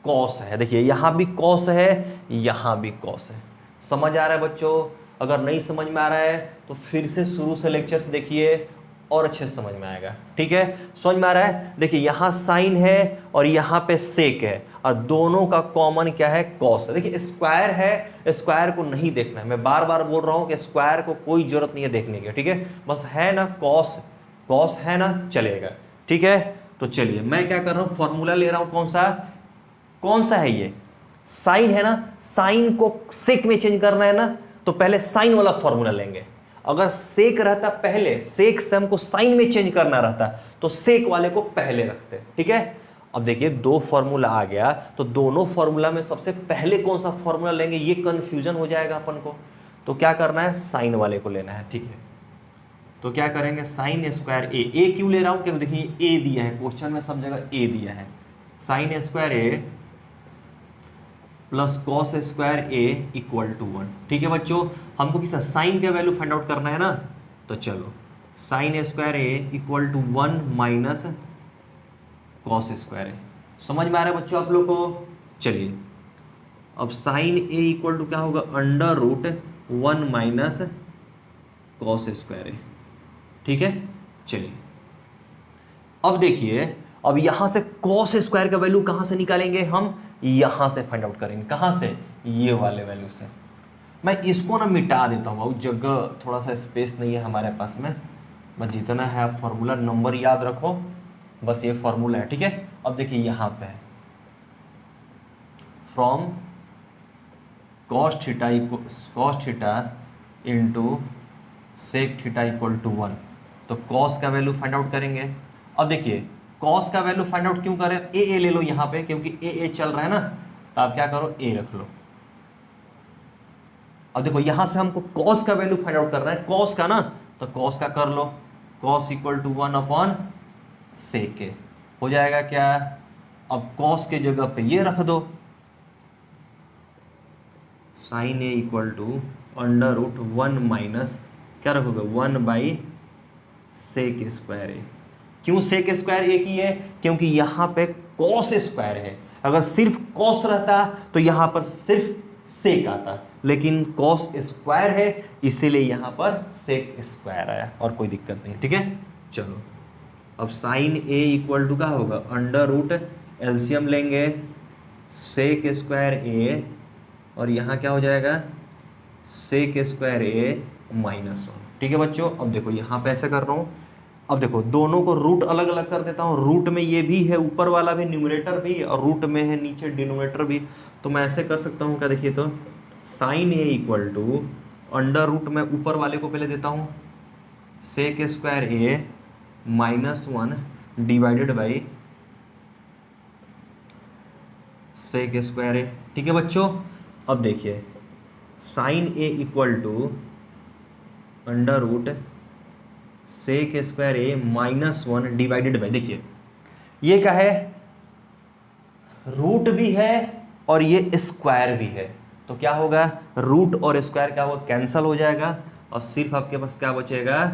कॉस है। देखिए यहां भी कॉस है, यहां भी कॉस है। समझ आ रहा है बच्चों? अगर नहीं समझ में आ रहा है तो फिर से शुरू से लेक्चर से देखिए और अच्छे से समझ में आएगा। ठीक है, समझ में आ रहा है? देखिए यहां साइन है और यहां पे सेक है और दोनों का कॉमन क्या है, कॉस है। देखिए स्क्वायर है, स्क्वायर को नहीं देखना है, मैं बार बार बोल रहा हूं कि स्क्वायर को कोई जरूरत नहीं है देखने की। ठीक है, बस है ना कॉस, कॉस है ना, चलेगा। ठीक है, तो चलिए मैं क्या कर रहा हूं, फॉर्मूला ले रहा हूं। कौन सा है ये, साइन है ना, साइन को सेक में चेंज करना है ना, तो पहले साइन वाला फॉर्मूला लेंगे। अगर सेक रहता पहले, सेक से हमको साइन में चेंज करना रहता तो सेक वाले को पहले रखते। ठीक है, अब देखिए दो फॉर्मूला आ गया तो दोनों फॉर्मूला में सबसे पहले कौन सा फॉर्मूला लेंगे ये कंफ्यूजन हो जाएगा अपन को। तो क्या करना है, साइन वाले को लेना है। ठीक है, तो क्या करेंगे, साइन स्क्वायर ए क्यों ले रहा हूं, क्योंकि देखिए ए दिया है क्वेश्चन में, सब जगह ए दिया है। Sine square A plus cos square A equal to 1। ठीक है बच्चों, हमको किस साइन का वैल्यू फाइंड आउट करना है ना, तो चलो sine square A equal to 1 minus cos square A. समझ में आ रहा है बच्चों आप लोग को? चलिए अब साइन ए इक्वल टू क्या होगा, under root 1 minus cos square A. ठीक है, चलिए अब देखिए, अब यहां से कॉस स्क्वायर का वैल्यू कहां से निकालेंगे हम, यहां से फाइंड आउट करेंगे। कहां से, ये वाले वैल्यू से। मैं इसको ना मिटा देता हूं, जगह थोड़ा सा स्पेस नहीं है हमारे पास में, बस जितना है आप फॉर्मूला नंबर याद रखो, बस ये फॉर्मूला है। ठीक है, अब देखिए यहां पे है from cos theta into sec theta equal to 1, तो cos का वैल्यू फाइंड आउट करेंगे। अब देखिए cos का वैल्यू फाइंड आउट क्यों करें, ए ले लो यहाँ पे, क्योंकि ए चल रहा है ना, तो आप क्या करो, ए रख लो। अब देखो यहां से हमको cos का वैल्यू फाइंड आउट करना है, cos का ना, तो cos का कर लो, cos equal to 1 upon sec A हो जाएगा क्या। अब cos के जगह पे ये रख दो, sine A equal to under root 1 minus क्या रखोगे, 1 बाई सेक स्क्वायर ए। क्यों सेक स्क्वायर ए की है, क्योंकि यहां पे कॉस स्क्वायर है। अगर सिर्फ कॉस रहता तो यहां पर सिर्फ सेक आता, लेकिन कॉस स्क्वायर है इसीलिए यहां पर सेक स्क्वायर आया, और कोई दिक्कत नहीं। ठीक है, चलो अब साइन ए इक्वल टू क्या होगा, अंडर रूट एलसीएम लेंगे सेक स्क्वायर ए और यहां क्या हो जाएगा, सेक स्क्वायर ए माइनस 1। ठीक है बच्चों, अब देखो यहाँ पे ऐसे कर रहा हूँ। अब देखो दोनों को रूट अलग अलग कर देता हूँ। रूट में ये भी है, ऊपर वाला भी, न्यूमरेटर भी, और रूट में है नीचे डिनोमिनेटर भी। तो मैं ऐसे कर सकता हूँ, क्या देखिए, तो sine A equal to under root में ऊपर वाले को पहले देता हूँ sec square A minus 1 divided by sec square A. ठीक है बच्चों, अब देखिए sine A equal to under root sec square A minus 1 divided by, देखिए ये क्या है, रूट भी है और ये स्क्वायर भी है। तो क्या होगा, रूट और स्क्वायर क्या होगा, कैंसल हो जाएगा और सिर्फ आपके पास क्या बचेगा,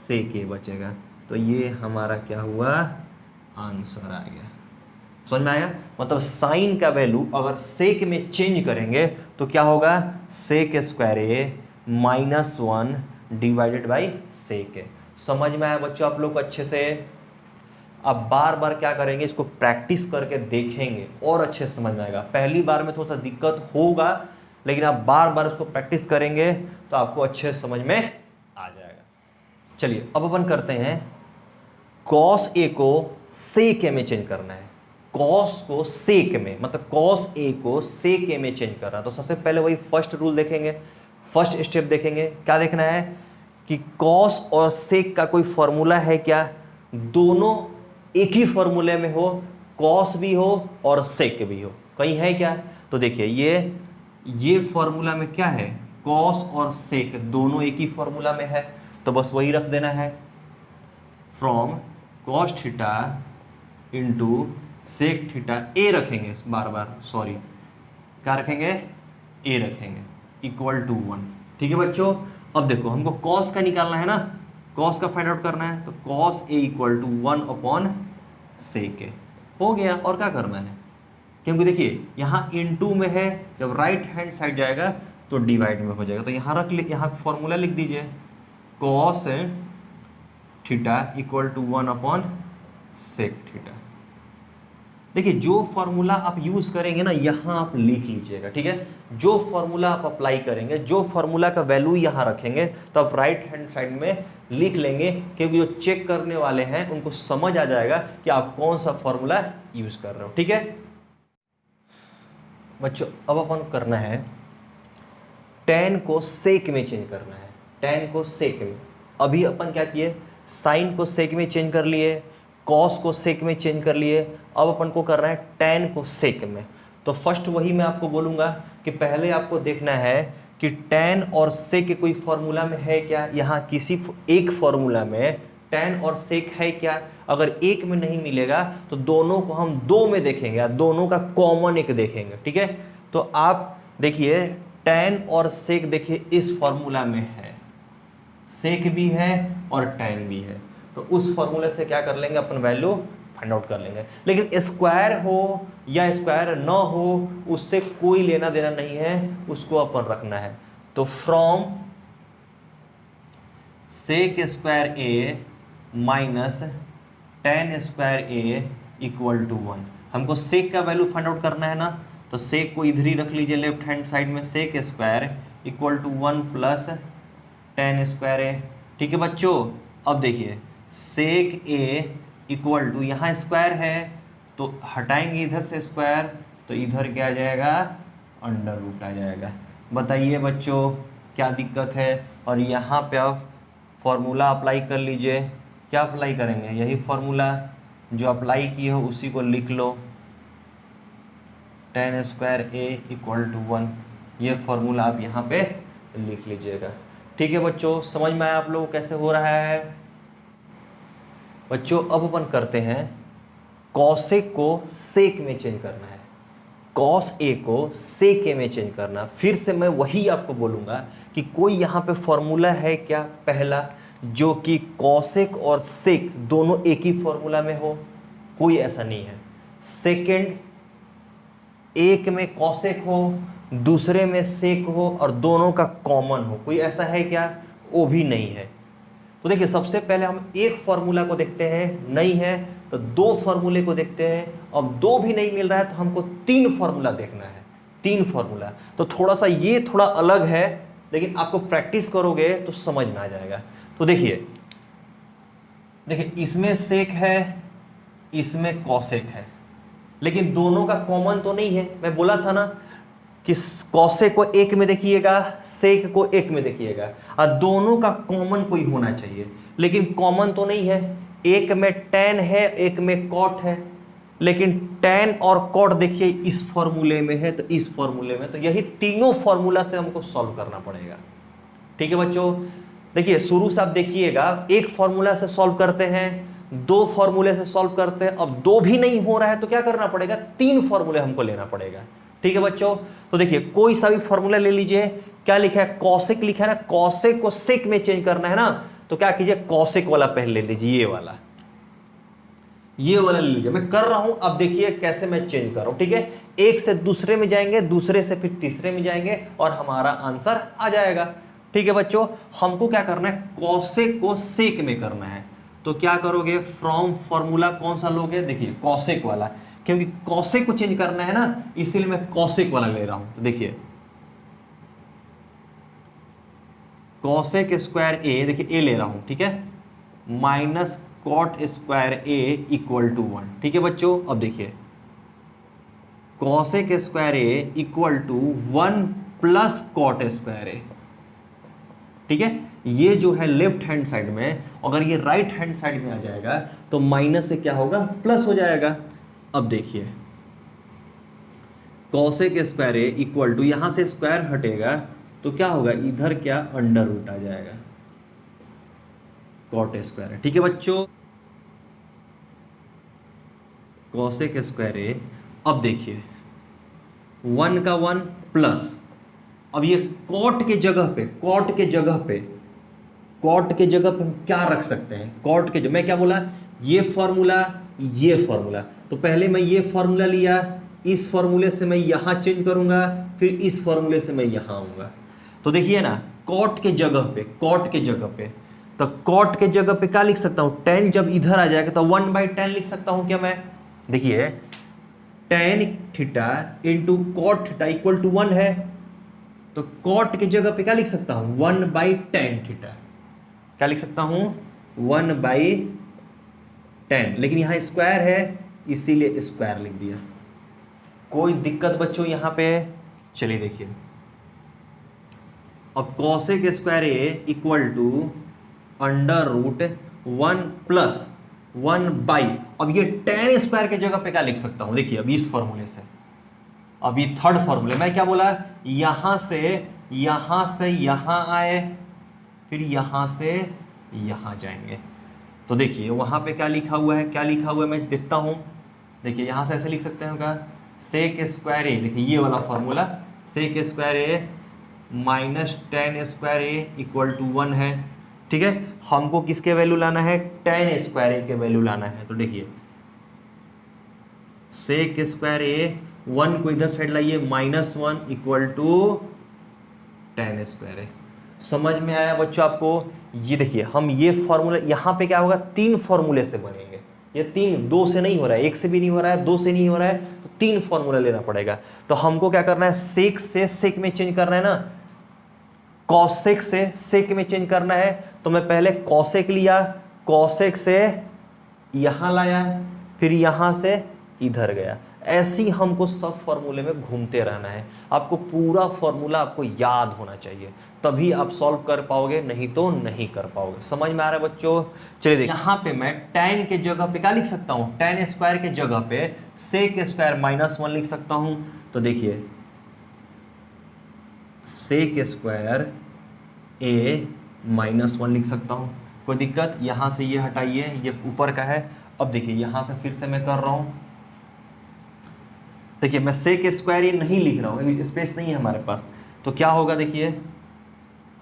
सेक ए बचेगा। तो ये हमारा क्या हुआ, आंसर आ गया। समझ में आया? मतलब साइन का वैल्यू अगर सेक में चेंज करेंगे तो क्या होगा, sec square A minus 1 divided by sec A. समझ में आया बच्चों आप लोग को अच्छे से? अब बार बार क्या करेंगे, इसको प्रैक्टिस करके देखेंगे और अच्छे से समझ में आएगा। पहली बार में थोड़ा सा दिक्कत होगा, लेकिन आप बार बार इसको प्रैक्टिस करेंगे तो आपको अच्छे से समझ में आ जाएगा। चलिए अब अपन करते हैं, कॉस ए को सेक ए में चेंज करना है। कॉस को सेक में, मतलब कॉस ए को सेक ए में चेंज करना है। तो सबसे पहले वही फर्स्ट रूल देखेंगे, फर्स्ट स्टेप देखेंगे। क्या देखना है कि कॉस और सेक का कोई फॉर्मूला है क्या, दोनों एक ही फॉर्मूले में हो, कॉस भी हो और सेक भी हो, कहीं है क्या? तो देखिए ये फॉर्मूला में क्या है, कॉस और सेक दोनों एक ही फॉर्मूला में है, तो बस वही रख देना है। From cos theta into sec theta, A रखेंगे बार बार, सॉरी क्या रखेंगे, ए रखेंगे, इक्वल टू 1। ठीक है बच्चों, अब देखो हमको कॉस का निकालना है ना, कॉस का फाइंड आउट करना है। तो cos A equal to 1 upon sec A हो गया। और क्या करना है, क्योंकि देखिए यहाँ इनटू में है, जब राइट हैंड साइड जाएगा तो डिवाइड में हो जाएगा। तो यहाँ यहाँ फॉर्मूला लिख दीजिए, cos theta equal to 1 upon sec theta. देखिए जो फॉर्मूला आप यूज करेंगे ना, यहाँ आप लिख लीजिएगा। ठीक है, जो फॉर्मूला आप अप्लाई करेंगे, जो फॉर्मूला का वैल्यू यहाँ रखेंगे, तो आप राइट हैंड साइड में लिख लेंगे, क्योंकि जो चेक करने वाले हैं उनको समझ आ जाएगा कि आप कौन सा फॉर्मूला यूज कर रहे हो। ठीक है बच्चों, अब अपन करना है tan को सेक में चेंज करना है। tan को सेक में, अभी अपन क्या किए, साइन को सेक में चेंज कर लिए, कॉस को सेक में चेंज कर लिए, अब अपन को कर रहा है tan को सेक में। तो फर्स्ट वही मैं आपको बोलूँगा कि पहले आपको देखना है कि tan और सेक के कोई फॉर्मूला में है क्या, यहाँ किसी एक फॉर्मूला में tan और सेक है क्या। अगर एक में नहीं मिलेगा तो दोनों को हम दो में देखेंगे, या दोनों का कॉमन एक देखेंगे। ठीक है, तो आप देखिए tan और सेक, देखिए इस फॉर्मूला में है, सेक भी है और tan भी है, तो उस फॉर्मूले से क्या कर लेंगे, अपन वैल्यू फाइंड आउट कर लेंगे। लेकिन स्क्वायर हो या स्क्वायर न हो, उससे कोई लेना देना नहीं है, उसको अपन रखना है। तो from sec square A minus tan square A equal to 1, हमको सेक का वैल्यू फाइंड आउट करना है ना, तो सेक को इधर ही रख लीजिए लेफ्ट हैंड साइड में, sec square equal to 1 plus tan square A. ठीक है बच्चों, अब देखिए सेक ए इक्वल टू, यहाँ स्क्वायर है तो हटाएंगे इधर से स्क्वायर, तो इधर क्या आ जाएगा, अंडर रूट आ जाएगा। बताइए बच्चों क्या दिक्कत है? और यहाँ पे आप फॉर्मूला अप्लाई कर लीजिए। क्या अप्लाई करेंगे, यही फॉर्मूला जो अप्लाई किए हो उसी को लिख लो, tan square A equal to 1, ये फॉर्मूला आप यहाँ पे लिख लीजिएगा। ठीक है बच्चों, समझ में आया आप लोग कैसे हो रहा है? बच्चों अब अपन करते हैं कॉसेक को सेक में चेंज करना है, कॉस ए को सेक ए में चेंज करना। फिर से मैं वही आपको बोलूँगा कि कोई यहाँ पे फॉर्मूला है क्या, पहला जो कि कॉसेक और सेक दोनों एक ही फॉर्मूला में हो, कोई ऐसा नहीं है। सेकेंड, एक में कॉसेक हो, दूसरे में सेक हो और दोनों का कॉमन हो, कोई ऐसा है क्या, वो भी नहीं है। तो देखिए सबसे पहले हम एक फॉर्मूला को देखते हैं, नहीं है तो दो फॉर्मूले को देखते हैं। अब दो भी नहीं मिल रहा है तो हमको तीन फॉर्मूला देखना है, तीन फॉर्मूला। तो थोड़ा सा ये थोड़ा अलग है, लेकिन आपको प्रैक्टिस करोगे तो समझ में आ जाएगा। तो देखिए इसमें सेक है, इसमें कॉसेक है, लेकिन दोनों का कॉमन तो नहीं है। मैं बोला था ना कि कॉसेक को एक में देखिएगा, सेक को एक में देखिएगा, और दोनों का कॉमन कोई होना चाहिए, लेकिन कॉमन तो नहीं है। एक में tan है, एक में cot है, लेकिन tan और cot देखिए इस फॉर्मूले में है, तो इस फॉर्मूले में, तो यही तीनों फॉर्मूला से हमको सॉल्व करना पड़ेगा। ठीक है बच्चों, देखिए शुरू से आप देखिएगा, एक फॉर्मूला से सॉल्व करते हैं, दो फॉर्मूले से सॉल्व करते हैं, अब दो भी नहीं हो रहा है तो क्या करना पड़ेगा, तीन फॉर्मूले हमको लेना पड़ेगा। ठीक है बच्चों, तो देखिए कोई सा भी फॉर्मूला ले लीजिए, क्या लिखा है, कॉसेक लिखा है ना, कॉसेक को सेक में चेंज करना है ना, तो क्या कीजिए, कॉसेक वाला पहले ले लीजिए, ये वाला ले लीजिए। मैं कर रहा हूं, अब देखिए कैसे मैं चेंज कर रहा हूं। ठीक है, एक से दूसरे में जाएंगे, दूसरे से फिर तीसरे में जाएंगे, और हमारा आंसर आ जाएगा। ठीक है बच्चों, हमको क्या करना है, कॉसेक को सेक में करना है, तो क्या करोगे, फ्रॉम फॉर्मूला कौन सा लोगे, देखिए कॉसेक वाला, क्योंकि कॉसेक को चेंज करना है ना, इसीलिए मैं कॉसेक वाला ले रहा हूं। तो देखिए कॉसेक स्क्वायर ए, देखिए ए ले रहा हूं, ठीक है, minus cot square A equal to 1। ठीक है बच्चों, अब देखिए cosec square A equal to 1 plus cot square A. ठीक है, ये जो है लेफ्ट हैंड साइड में, अगर ये राइट हैंड साइड में आ जाएगा तो माइनस से क्या होगा, प्लस हो जाएगा। अब देखिए cosec square A equal to, यहां से स्क्वायर हटेगा तो क्या होगा, इधर क्या अंडर रूट आ जाएगा, कॉट स्क्वायर है। ठीक है बच्चों, कॉसेक स्क्वायर ए, अब देखिए 1 का 1 प्लस, अब ये कॉट के जगह पे, कॉट के जगह पे हम क्या रख सकते हैं, कॉट के, जो मैं क्या बोला, ये फॉर्मूला, ये फॉर्मूला, तो पहले मैं ये फॉर्मूला लिया, इस फॉर्मूले से मैं यहां चेंज करूंगा, फिर इस फॉर्मूले से मैं यहां आऊंगा। तो देखिए ना, कॉट के जगह पे, तो कॉट के जगह पे क्या लिख सकता हूं, tan जब इधर आ जाएगा तो 1/tan लिख सकता हूं क्या मैं, देखिए tan theta into cot theta equal to 1 है, तो कॉट की जगह पे क्या लिख सकता हूं, 1/tan थीटा, क्या लिख सकता हूं, 1/tan, लेकिन यहां स्क्वायर है इसीलिए स्क्वायर लिख दिया। कोई दिक्कत बच्चों यहां पे, चलिए देखिए, अब cosec square A equal to under root 1 plus 1/, अब ये tan स्क्वायर के जगह पे क्या लिख सकता हूं, देखिए अभी इस फॉर्मूले से, अभी थर्ड फॉर्मूले, मैं क्या बोला, यहां से यहां आए, फिर यहां से यहां जाएंगे, तो देखिए वहां पे क्या लिखा हुआ है, मैं देखता हूं, देखिए यहां से ऐसे लिख सकते हैं क्या, सेक स्क्वायर ए, देखिए ये वाला formula, sec square A minus tan square A equal to 1 है। ठीक है, हमको किसके वैल्यू लाना है, tan स्क्वायर ए के वैल्यू लाना है, तो देखिए सेक स्क्वायर ए, 1 को इधर साइड लाइए, -1 equal to tan square A. समझ में आया बच्चों आपको, ये देखिए हम ये फॉर्मूला, यहां पे क्या होगा, 3 फॉर्मूले से बनेंगे, ये 3, 2 से नहीं हो रहा है, 1 से भी नहीं हो रहा है, 2 से नहीं हो रहा है, तो 3 फॉर्मूला लेना पड़ेगा। तो हमको क्या करना है, सेक से सेक में चेंज करना है ना, कॉसेक से सेक में चेंज करना है, तो मैं पहले कॉसेक लिया, कॉसेक से यहां लाया, फिर यहां से इधर गया, ऐसे ही हमको सब फॉर्मूले में घूमते रहना है। आपको पूरा फॉर्मूला आपको याद होना चाहिए, तभी आप सॉल्व कर पाओगे, नहीं तो नहीं कर पाओगे। समझ में आ रहा है बच्चों, चलिए देखिए यहां पे मैं tan के जगह पे क्या लिख सकता हूं, tan स्क्वायर के जगह पे सेक स्क्वायर -1 लिख सकता हूं, तो देखिए सेक स्क्वायर ए -1 लिख सकता हूं, कोई दिक्कत, यहां से ये हटाइए, ये ऊपर का है। अब देखिए यहां से फिर से मैं कर रहा हूं, देखिए मैं सेक स्क्वायर ये नहीं लिख रहा हूं, स्पेस नहीं है हमारे पास, तो क्या होगा, देखिए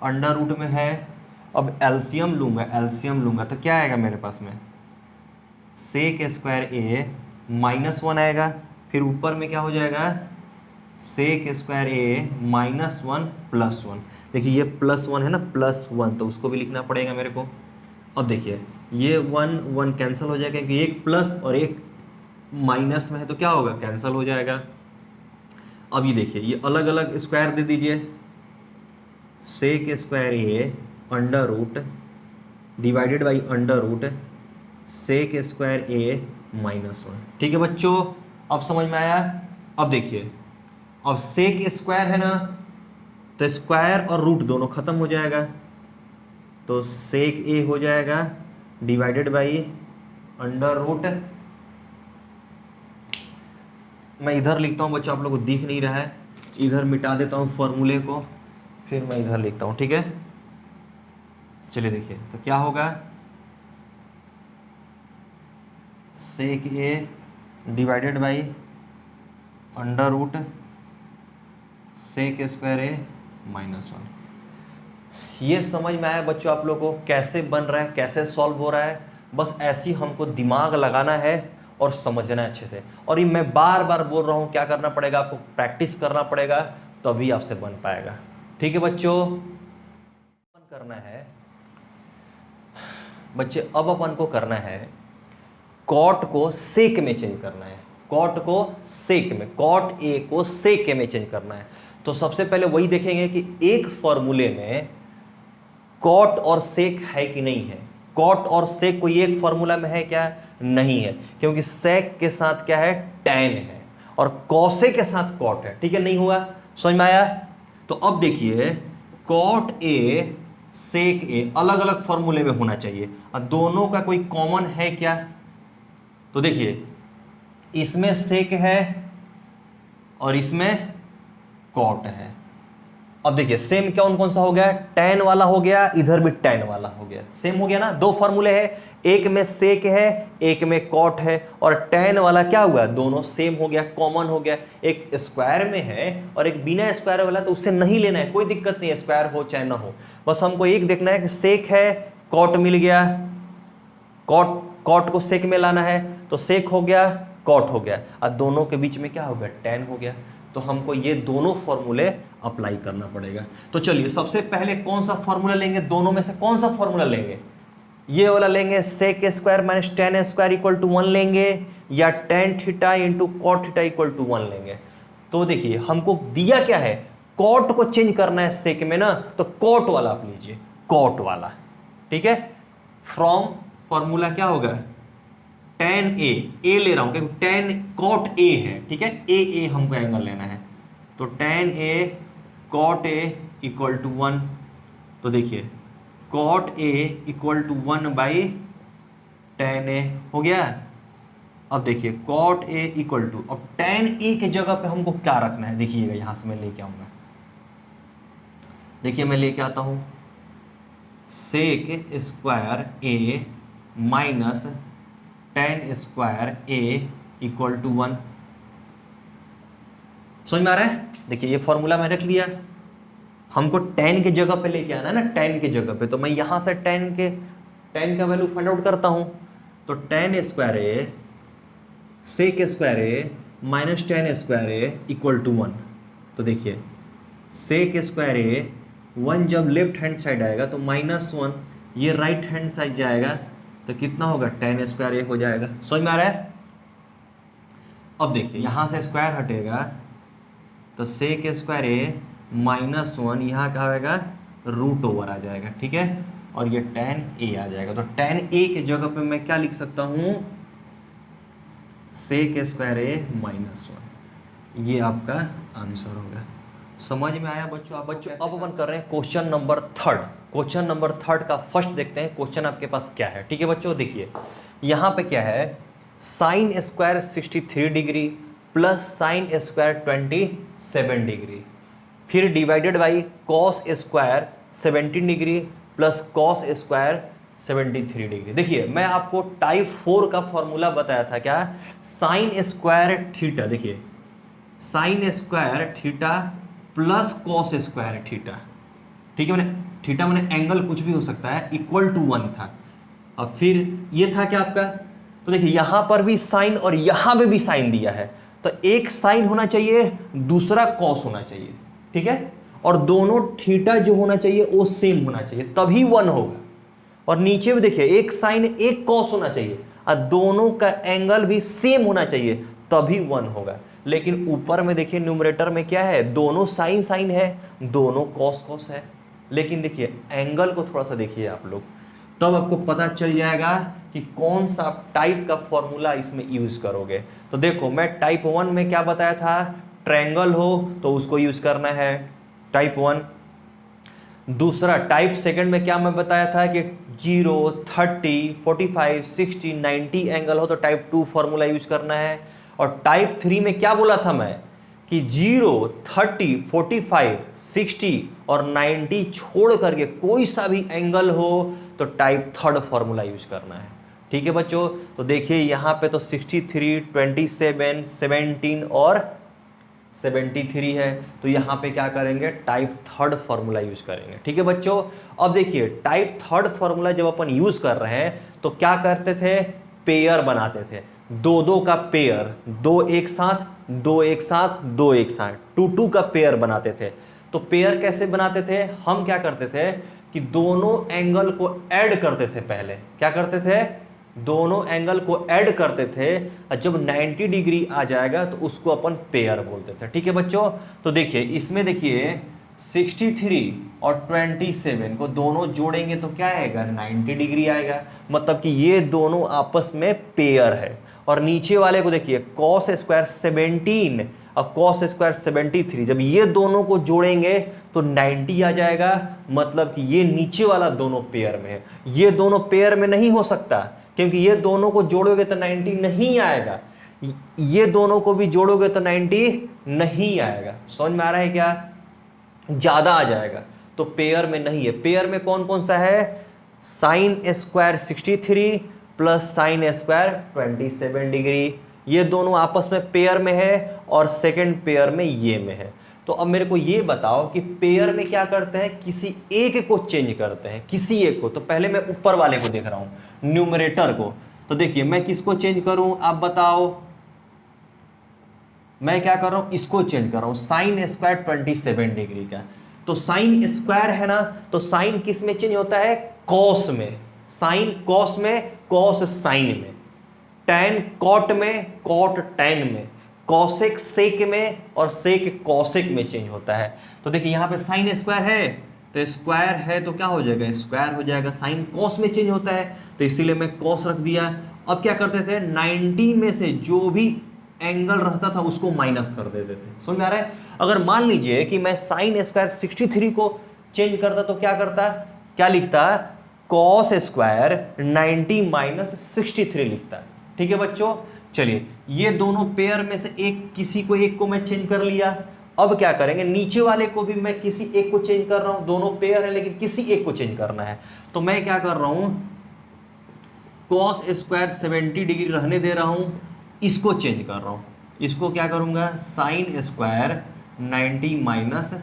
अंडर रूट में है, अब एलसीएम लूंगा तो क्या आएगा मेरे पास में, सेक स्क्वायर ए -1 आएगा, फिर ऊपर में क्या हो जाएगा, सेक स्क्वायर ए -1 + 1, देखिए ये +1 है ना, +1, तो उसको भी लिखना पड़ेगा मेरे को। अब देखिए ये 1 कैंसिल हो जाएगा, क्योंकि एक प्लस और एक माइनस में है, तो क्या होगा, कैंसिल हो जाएगा। अब ये देखिए ये अलग अलग स्क्वायर दे दीजिए, sec square A under root divided by under root sec square A -1। ठीक है बच्चों, अब समझ में आया। अब देखिए, अब सेक स्क्वायर है ना, तो स्क्वायर और रूट दोनों खत्म हो जाएगा, तो सेक ए हो जाएगा डिवाइडेड बाई अंडर रूट, मैं इधर लिखता हूँ बच्चों, आप लोगों को दिख नहीं रहा है, इधर मिटा देता हूँ फॉर्मूले को, फिर मैं इधर लिखता हूँ। ठीक है, चलिए देखिए, तो क्या होगा, sec A divided by under root sec square A -1। ये समझ में आया बच्चों आप लोगों को कैसे बन रहा है, कैसे सॉल्व हो रहा है? बस ऐसे ही हमको दिमाग लगाना है और समझना है अच्छे से। और ये मैं बार बार बोल रहा हूँ, क्या करना पड़ेगा आपको, प्रैक्टिस करना पड़ेगा, तभी आपसे बन पाएगा। ठीक है बच्चों, करना है बच्चे, अब अपन को करना है कॉट को सेक में चेंज करना है, कॉट को सेक में, कॉट ए को सेक में चेंज करना है। तो सबसे पहले वही देखेंगे कि एक फॉर्मूले में कॉट और सेक है कि नहीं है। कॉट और सेक कोई एक फॉर्मूला में है क्या? नहीं है, क्योंकि सेक के साथ क्या है, टैन है, और कॉसे के साथ कॉट है। ठीक है, नहीं हुआ, समझ में आया? तो अब देखिए, कॉट ए सेक ए अलग अलग फॉर्मूले में होना चाहिए, और दोनों का कोई कॉमन है क्या? तो देखिए, इसमें सेक है और इसमें कॉट है। अब देखिए, सेम कौन कौन सा हो गया, टैन वाला हो गया, इधर भी टैन वाला हो गया, सेम हो गया ना। दो फॉर्मूले है, एक में सेक है, एक में कॉट है, और टैन वाला क्या हुआ, दोनों सेम हो गया, कॉमन हो गया। एक स्क्वायर में है और एक बिना स्क्वायर वाला, तो उससे नहीं लेना है, कोई दिक्कत नहीं है, स्क्वायर हो चाहे ना हो, बस हमको एक देखना है कि सेक है, कॉट मिल गया, कॉट को सेक में लाना है, तो सेक हो गया, कॉट हो गया, और दोनों के बीच में क्या हो गया, टैन हो गया। तो हमको ये दोनों फॉर्मूले अप्लाई करना पड़ेगा। तो चलिए, सबसे पहले कौन सा फॉर्मूला लेंगे, दोनों में से कौन सा फॉर्मूला लेंगे? ये वाला लेंगे, sec square minus tan square equal to 1 लेंगे, या tan theta into cot theta equal to 1 लेंगे। तो देखिए, हमको दिया क्या है, कॉट को चेंज करना है सेक में ना, तो कॉट वाला आप लीजिए, कॉट वाला। ठीक है, फ्रॉम फॉर्मूला क्या होगा, टैन ए ले रहा हूं क्योंकि टैन कॉट ए है। ठीक है, ए हमको एंगल लेना है, तो tan A cot A equal to 1। तो देखिए, cot A equal to 1 by tan A हो गया। अब देखिए, कॉट ए इक्वल टू, अब टैन ए के जगह पे हमको क्या रखना है, देखिएगा, यहां से मैं लेके आऊंगा। देखिए, मैं लेके आता हूं, sec square A minus tan square A equal to 1। समझ में आ रहा है? देखिए, ये फॉर्मूला मैं रख लिया, हमको टैन के जगह पे लेके आना है ना, टैन के जगह पे, तो मैं यहां से टैन का वैल्यू फाइंड आउट करता हूं। तो tan square A sec square A minus tan square A equal to 1। तो देखिए, सेक स्क्वायर ए 1 जब लेफ्ट हैंड साइड आएगा तो -1, ये राइट हैंड साइड जाएगा तो कितना होगा, टैन स्क्वायर ए हो जाएगा। समझ में आ रहा है? अब देखिए, यहां से स्क्वायर हटेगा तो सेक स्क्वायर ए -1 यहाँ क्या आएगा, रूट ओवर आ जाएगा। ठीक है, और ये टैन ए आ जाएगा। तो टैन ए के जगह पे मैं क्या लिख सकता हूं, सेक स्क्वायर ए -1। ये आपका आंसर होगा। समझ में आया बच्चों? आप बच्चों अब अपन कर रहे हैं क्वेश्चन नंबर 3। क्वेश्चन नंबर 3 का फर्स्ट देखते हैं, क्वेश्चन आपके पास क्या है। ठीक है बच्चों, देखिए यहाँ पे क्या है, sine square 63 degree plus sine square 27 degree, फिर divided by cos square 17 degree plus cos square 73 degree. देखिए, मैं आपको टाइप 4 का फॉर्मूला बताया था, क्या, साइन स्क्वायर थीटा। देखिए, sign square theta plus cos square theta. ठीक है, मैंने थीटा मैंने एंगल कुछ भी हो सकता है, इक्वल टू 1 था। अब फिर ये था क्या आपका, तो देखिए यहां पर भी साइन और यहां पे भी साइन दिया है, तो एक साइन होना चाहिए, दूसरा कॉस होना चाहिए। ठीक है, और दोनों थीटा जो होना चाहिए वो सेम होना चाहिए, तभी 1 होगा। और नीचे भी देखिए, एक साइन एक कॉस होना चाहिए, और दोनों का एंगल भी सेम होना चाहिए, तभी 1 होगा। लेकिन ऊपर में देखिए, न्यूमरेटर में क्या है, दोनों साइन साइन है, दोनों कॉस कॉस है। लेकिन देखिए एंगल को थोड़ा सा देखिए आप लोग, तब आपको पता चल जाएगा कि कौन सा टाइप का फॉर्मूला इसमें यूज करोगे। तो देखो मैं टाइप 1 में क्या बताया था, ट्रायंगल हो तो उसको यूज करना है टाइप 1। दूसरा टाइप सेकंड में क्या मैं बताया था कि 0, 30, 45, 60, 90 एंगल हो तो टाइप 2 फॉर्मूला यूज करना है। और टाइप 3 में क्या बोला था मैं कि 0, 30, 45, 60 और 90 छोड़ करके कोई सा भी एंगल हो तो टाइप थर्ड फॉर्मूला यूज करना है। ठीक है बच्चों, तो देखिए यहाँ पे तो 63, 27, 17 और 73 है, तो यहाँ पे क्या करेंगे, टाइप थर्ड फॉर्मूला यूज करेंगे। ठीक है बच्चों, अब देखिए टाइप थर्ड फॉर्मूला जब अपन यूज कर रहे हैं तो क्या करते थे, पेयर बनाते थे, दो दो का पेयर, दो एक साथ, दो एक साथ, दो एक साथ, टू टू का पेयर बनाते थे। तो पेयर कैसे बनाते थे, हम क्या करते थे कि दोनों एंगल को ऐड करते थे। पहले क्या करते थे, दोनों एंगल को ऐड करते थे, और जब 90 डिग्री आ जाएगा तो उसको अपन पेयर बोलते थे। ठीक है बच्चों, तो देखिए इसमें देखिए 63 और 27 को दोनों जोड़ेंगे तो क्या आएगा, 90 डिग्री आएगा, मतलब कि ये दोनों आपस में पेयर है। और नीचे वाले को देखिए कॉस स्क्वायर 17 और कॉस स्क्वायर 73, जब ये दोनों को जोड़ेंगे तो 90 आ जाएगा, मतलब कि ये नीचे वाला दोनों पेयर में है। ये दोनों पेयर में नहीं हो सकता क्योंकि ये दोनों को जोड़ोगे तो 90 नहीं आएगा, ये दोनों को भी जोड़ोगे तो 90 नहीं आएगा। समझ में आ रहा है क्या, ज्यादा आ जाएगा, तो पेयर में नहीं है। पेयर में कौन कौन सा है, sine square 63 plus sine square 27 degree, ये दोनों आपस में पेयर में है, और सेकंड पेयर में ये में है। तो अब मेरे को ये बताओ कि पेयर में क्या करते हैं, किसी एक को चेंज करते हैं, किसी एक को। तो पहले मैं ऊपर वाले को देख रहा हूं, न्यूमरेटर को। तो देखिए मैं किसको चेंज करूं, आप बताओ, मैं क्या कर रहा हूं, इसको चेंज कर रहा हूं, साइन स्क्वायर 27 डिग्री का। तो साइन स्क्वायर है ना, तो साइन किस में चेंज होता है, कॉस में, साइन कॉस में, कॉस साइन में, टैन कॉट में, कॉट टैन में, कॉसेक सेक में, और सेक कॉसेक में चेंज होता है। तो देखिए यहाँ पे साइन स्क्वायर है, तो स्क्वायर है तो क्या हो जाएगा, स्क्वायर हो जाएगा। साइन कॉस में चेंज होता है तो इसीलिए मैं कॉस रख दिया। अब क्या करते थे, 90 में से जो भी एंगल रहता था उसको माइनस कर देते थे। समझ में आ रहा है, अगर मान लीजिए कि मैं साइन स्क्वायर 63 को चेंज करता तो क्या करता, क्या लिखता, कॉस स्क्वायर 90 माइनस 63 लिखता। ठीक है बच्चों, चलिए ये दोनों पेयर में से एक, किसी को एक को मैं चेंज कर लिया। अब क्या करेंगे, नीचे वाले को भी मैं किसी एक को चेंज कर रहा हूं, दोनों पेयर है लेकिन किसी एक को चेंज करना है। तो मैं क्या कर रहा हूं, कॉस स्क्वायर 70 डिग्री रहने दे रहा हूं, इसको चेंज कर रहा हूं, इसको क्या करूंगा, साइन स्क्वायर 90 माइनस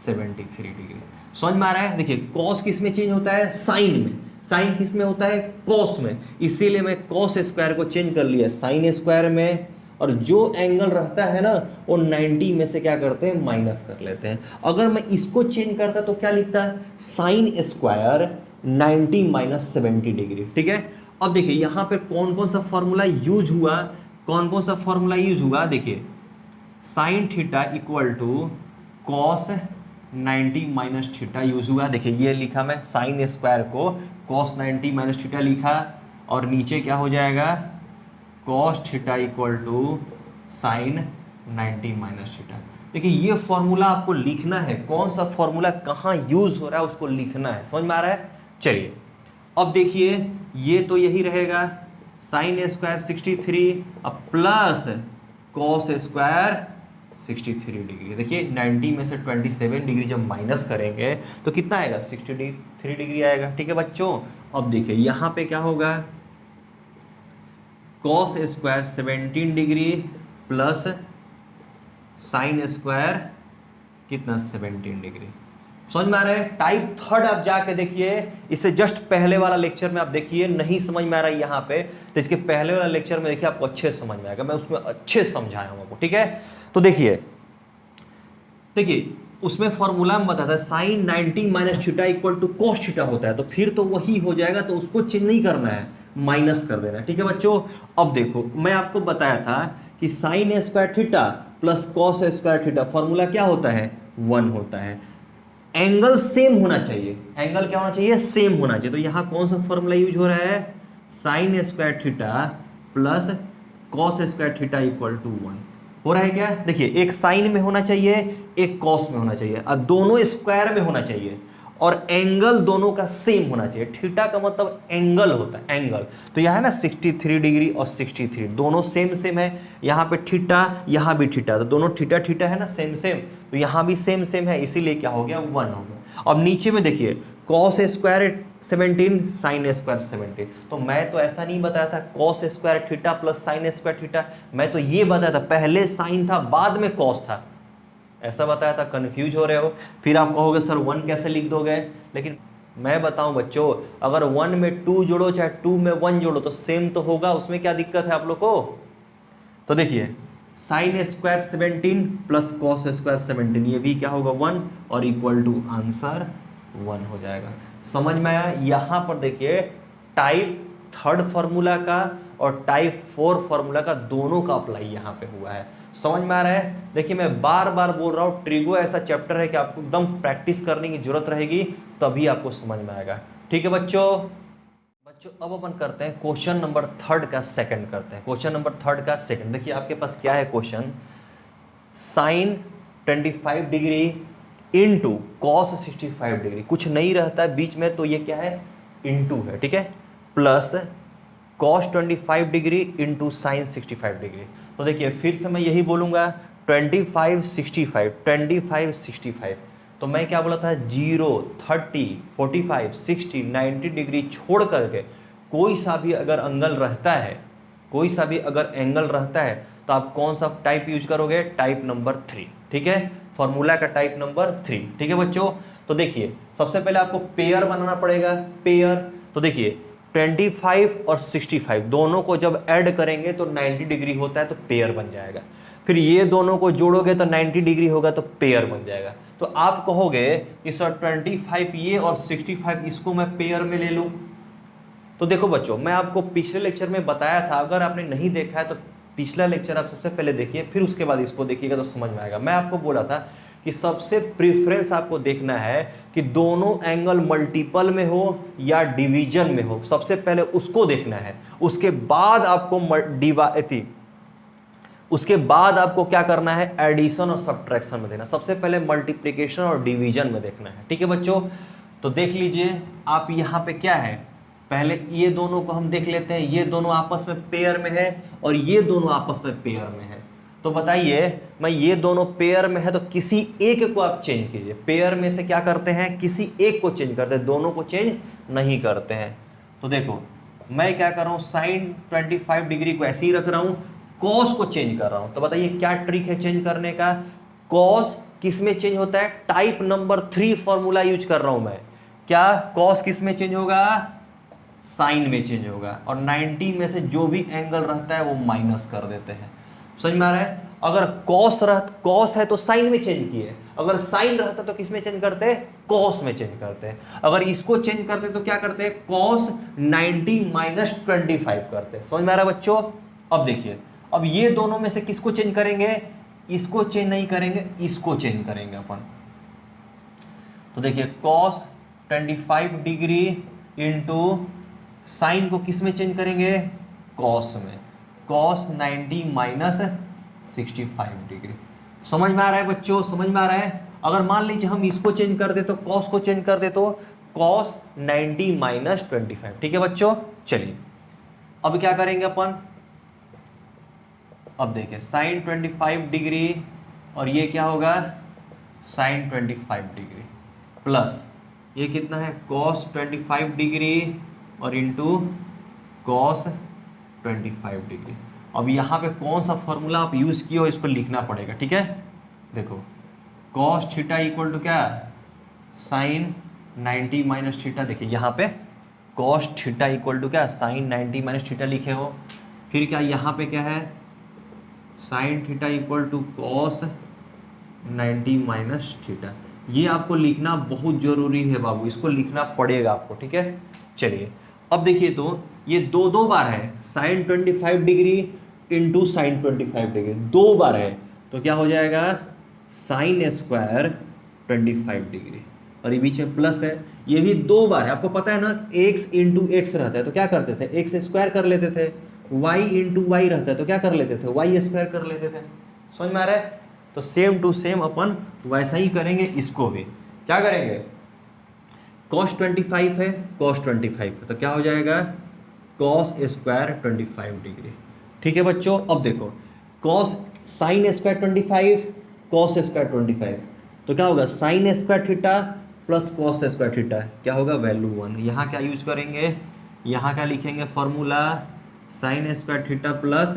73 डिग्री। समझ में आ रहा है, देखिए कॉस किस में चेंज होता है, साइन में, साइन किस में होता है, कॉस में, इसीलिए मैं कॉस स्क्वायर को चेंज कर लिया साइन स्क्वायर में, और जो एंगल रहता है ना वो 90 में से क्या करते हैं, माइनस कर लेते हैं। अगर मैं इसको चेंज करता तो क्या लिखता है, साइन स्क्वायर 90 माइनस 70 डिग्री। ठीक है, अब देखिए यहाँ पे कौन कौन सा फॉर्मूला यूज हुआ, कौन कौन सा फॉर्मूला यूज हुआ, देखिए sine theta equal to cos 90 minus theta use हुआ। देखिए ये लिखा मैं, साइन स्क्वायर को कॉस 90 माइनस थीटा लिखा, और नीचे क्या हो जाएगा, cos theta equal to sine 90 minus theta. देखिए ये फॉर्मूला आपको लिखना है, कौन सा फॉर्मूला कहाँ यूज हो रहा है उसको लिखना है। समझ में आ रहा है, चलिए अब देखिए ये तो यही रहेगा, साइन स्क्वायर 63 अब प्लस कॉस स्क्वायर 63 डिग्री। देखिए 90 में से 27 डिग्री जब माइनस करेंगे तो कितना आएगा, 63 डिग्री आएगा। ठीक है बच्चों, अब देखिए यहाँ पे क्या होगा, cos square 17 degree plus sine square कितना, 17 डिग्री। समझ में आ रहा है, टाइप थर्ड आप जाके देखिए, इससे जस्ट पहले वाला लेक्चर में आप देखिए, नहीं समझ में आ रहा है यहाँ पे तो इसके पहले वाला लेक्चर में देखिए आपको अच्छे समझ में आएगा, मैं उसमें अच्छे समझाया हूँ आपको। ठीक है, तो देखिए उसमें फॉर्मूला में बताता है sine 90 minus theta equal to cos theta होता है, तो फिर तो वही हो जाएगा, तो उसको चेंज नहीं करना है, माइनस कर देना। ठीक है बच्चों, अब देखो मैं आपको बताया था कि sign square theta plus cos square theta formula क्या होता है, 1 होता है। एंगल सेम होना चाहिए। एंगल क्या होना चाहिए? सेम होना चाहिए। तो यहां कौन सा फॉर्मूला यूज हो रहा है? Sine square theta plus cos square theta equal to 1 हो रहा है क्या? देखिए, एक साइन में होना चाहिए, एक कॉस में होना चाहिए, और दोनों स्क्वायर में होना चाहिए, और एंगल दोनों का सेम होना चाहिए। थीटा का मतलब एंगल होता है, एंगल। तो यह है ना 63 डिग्री और 63, दोनों सेम सेम है। यहाँ पे थीटा, यहाँ भी थीटा, तो दोनों थीटा थीटा है ना, सेम सेम, तो यहाँ भी सेम सेम है, इसीलिए क्या हो गया? 1 हो गया। अब नीचे में देखिए, कॉस स्क्वायर 17 साइन स्क्वायर 17। तो मैं तो ऐसा नहीं बताया था cos square theta plus sine square theta, मैं तो ये बताया था पहले साइन था बाद में कॉस था, ऐसा बताया था। कंफ्यूज हो रहे हो? फिर आप कहोगे सर 1 कैसे लिख दोगे? लेकिन मैं बताऊं बच्चों, अगर 1 में 2 जोड़ो चाहे 2 में 1 जोड़ो तो सेम तो होगा, उसमें क्या दिक्कत है आप लोग को? तो देखिए, sine square 17 plus cos square 17, ये भी क्या होगा? 1, और इक्वल टू आंसर 1 हो जाएगा। समझ में आया? यहां पर देखिए, टाइप 3 फार्मूला का और टाइप 4 फार्मूला का दोनों का अप्लाई यहां पे हुआ है। समझ में आ रहा है? देखिए, मैं बार बार बोल रहा हूं, ट्रिगो ऐसा चैप्टर है कि आपको एकदम प्रैक्टिस करने की जरूरत रहेगी, तभी आपको समझ में आएगा। ठीक है बच्चों? अब अपन करते हैं क्वेश्चन नंबर 3 का सेकंड करते हैं। क्वेश्चन नंबर 3 का सेकंड, देखिए आपके पास क्या है question? Sine 25 degree into cos 65 degree, कुछ नहीं रहता है बीच में, तो ये क्या है? इंटू है, ठीक है, plus cos 25 degree into sign 65 degree. तो देखिए, फिर से मैं यही बोलूंगा, 25 65 25 65, तो मैं क्या बोला था? 0 30 45 60 90 डिग्री छोड़ करके कोई सा भी अगर एंगल रहता है, कोई सा भी अगर एंगल रहता है, तो आप कौन सा टाइप यूज करोगे? टाइप नंबर 3, ठीक है, फॉर्मूला का टाइप नंबर 3, ठीक है बच्चों। तो देखिए, सबसे पहले आपको पेयर बनाना पड़ेगा, पेयर। तो देखिए, 25 और 65 दोनों को जब ऐड करेंगे तो 90 डिग्री होता है, तो पेयर बन जाएगा। फिर ये दोनों को जोड़ोगे तो 90 डिग्री होगा, तो पेयर बन जाएगा। तो आप कहोगे कि सर 25 ये और 65 इसको मैं पेयर में ले लूं। तो देखो बच्चों, मैं आपको पिछले लेक्चर में बताया था, अगर आपने नहीं देखा है तो पिछला लेक्चर आप सबसे पहले देखिए, फिर उसके बाद इसको देखिएगा तो समझ में आएगा। मैं आपको बोला था कि सबसे प्रेफरेंस आपको देखना है कि दोनों एंगल मल्टीपल में हो या डिवीजन में हो, सबसे पहले उसको देखना है। उसके बाद आपको क्या करना है? एडिशन और सब्ट्रैक्शन में देना। सबसे पहले मल्टीप्लिकेशन और डिवीजन में देखना है, ठीक है बच्चों। तो देख लीजिए, आप यहाँ पे क्या है, पहले ये दोनों को हम देख लेते हैं, ये दोनों आपस में पेयर में है और ये दोनों आपस में पेयर में है। तो बताइए, मैं ये दोनों पेयर में है तो किसी एक को आप चेंज कीजिए। पेयर में से क्या करते हैं? किसी एक को चेंज करते हैं, दोनों को चेंज नहीं करते हैं। तो देखो, मैं क्या कर रहा हूँ, साइन 25 डिग्री को ऐसे ही रख रहा हूँ, कॉस को चेंज कर रहा हूँ। तो बताइए क्या ट्रिक है चेंज करने का? कॉस किस में चेंज होता है? टाइप नंबर 3 फॉर्मूला यूज कर रहा हूं मैं। क्या कॉस किस में चेंज होगा? साइन में चेंज होगा, और 90 में से जो भी एंगल रहता है वो माइनस कर देते हैं। समझ में आ रहा है? अगर कॉस है तो साइन में चेंज किए, अगर साइन रहता तो किस में चेंज करते? कॉस में चेंज करते। अगर इसको चेंज करते तो क्या करते? कॉस 90 माइनस 25 करते। समझ में आ रहा है बच्चों? अब देखिए, अब ये दोनों में से किसको चेंज करेंगे? इसको चेंज नहीं करेंगे, इसको चेंज करेंगे अपन। तो देखिए, कॉस 25 डिग्री इंटू साइन को किस में चेंज करेंगे? कॉस में। Cos 90 minus 65 degree. समझ में आ रहा है बच्चों? समझ में आ रहा है? अगर मान लीजिए हम इसको चेंज कर दे तो कॉस को चेंज कर दे तो कॉस 90 माइनस 25। ठीक है बच्चों, चलिए अब क्या करेंगे अपन? अब देखिए, साइन 25 डिग्री और ये क्या होगा? साइन 25 डिग्री प्लस ये कितना है? कॉस 25 डिग्री और इंटू कॉस 25 डिग्री। अब यहाँ पे कौन सा फॉर्मूला आप यूज किए हो इसको लिखना पड़ेगा, ठीक है। देखो, कॉस थीटा इक्वल टू क्या? Sine 90 minus theta. देखिए यहाँ पे कॉस थीटा इक्वल टू क्या? साइन 90 माइनस थीटा लिखे हो। फिर क्या यहाँ पे क्या है? Sine theta equal to cos 90 minus theta. ये आपको लिखना बहुत जरूरी है बाबू, इसको लिखना पड़ेगा आपको, ठीक है। चलिए अब देखिए, तो ये दो बार है, sine 25 degree into sine 25 degree, 2 बार है, तो क्या हो जाएगा? Sine square 25 degree. और ये बीच में प्लस है, ये भी 2 बार है। आपको पता है ना x इंटू एक्स रहता है तो क्या करते थे, एक्स स्क्वायर कर लेते थे, y इंटू वाई रहता है तो क्या कर लेते थे, y स्क्वायर कर लेते थे। समझ में आ रहा है? तो सेम टू सेम अपन वैसा ही करेंगे, इसको भी क्या करेंगे, cos 25 है, cos 25 है तो क्या हो जाएगा, cos स्क्वायर 25 डिग्री। ठीक है बच्चों, अब देखो cos sign square 25 cos square 25 तो क्या होगा, sine square theta plus cos square theta, क्या होगा, वैल्यू 1। यहाँ क्या यूज करेंगे, यहाँ क्या लिखेंगे formula, sine square theta plus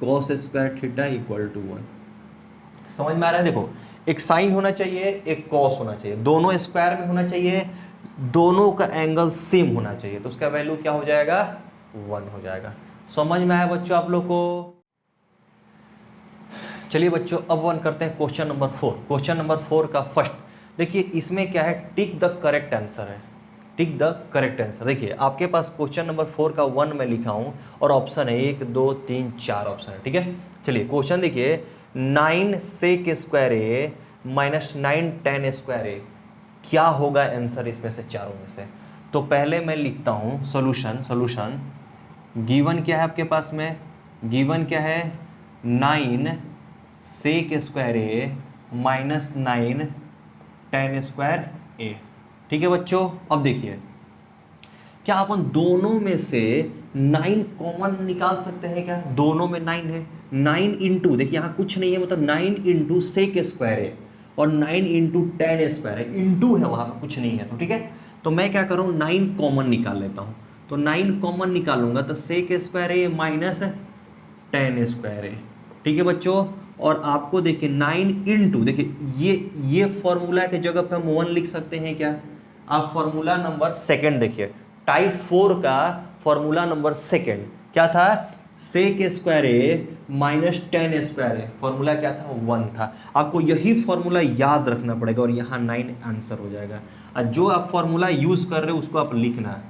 cos square theta equal to 1। समझ में आ रहा है? देखो एक साइन होना चाहिए, एक कॉस होना चाहिए, दोनों स्क्वायर में होना चाहिए, दोनों का एंगल सेम होना चाहिए, तो उसका वैल्यू क्या हो जाएगा, 1 हो जाएगा। समझ में आया बच्चों आप लोग को? चलिए बच्चों अब वन करते हैं क्वेश्चन नंबर 4। क्वेश्चन नंबर 4 का फर्स्ट देखिए, इसमें क्या है, टिक द करेक्ट आंसर है, टिक द करेक्ट आंसर। देखिए आपके पास क्वेश्चन नंबर 4 का 1 में लिखा हूं और ऑप्शन है 1 2 3 4 ऑप्शन है। ठीक है, चलिए क्वेश्चन देखिए, 9 सेक square A minus 9 tan square A, क्या होगा आंसर इसमें से चारों में से। तो पहले मैं लिखता हूं सॉल्यूशन। सॉल्यूशन गिवन क्या है आपके पास में, गिवन क्या है, 9 सेक square A minus 9 tan square A. ठीक है बच्चों, अब देखिए क्या अपन दोनों में से 9 कॉमन निकाल सकते हैं क्या, दोनों में 9 है, 9 इंटू देखिए यहाँ कुछ नहीं है, मतलब 9 इंटू सेक स्क्वायर है और 9 इंटू tan स्क्वायर है, इंटू है वहां पर कुछ नहीं है। तो ठीक है, तो मैं क्या करूँ 9 कॉमन निकाल लेता हूँ, तो 9 कॉमन निकालूंगा तो सेक स्क्वायर है माइनस tan स्क्वायर है। ठीक है बच्चों, और आपको देखिए 9 इंटू देखिए ये फॉर्मूला के जगह पे हम 1 लिख सकते हैं क्या, आप फॉर्मूला नंबर सेकंड देखिए, टाइप 4 का फॉर्मूला नंबर सेकंड क्या था, सेक square A minus tan square A, formula क्या था, 1 था। आपको यही फॉर्मूला याद रखना पड़ेगा और यहाँ 9 आंसर हो जाएगा। और जो आप फॉर्मूला यूज कर रहे हो उसको आप लिखना,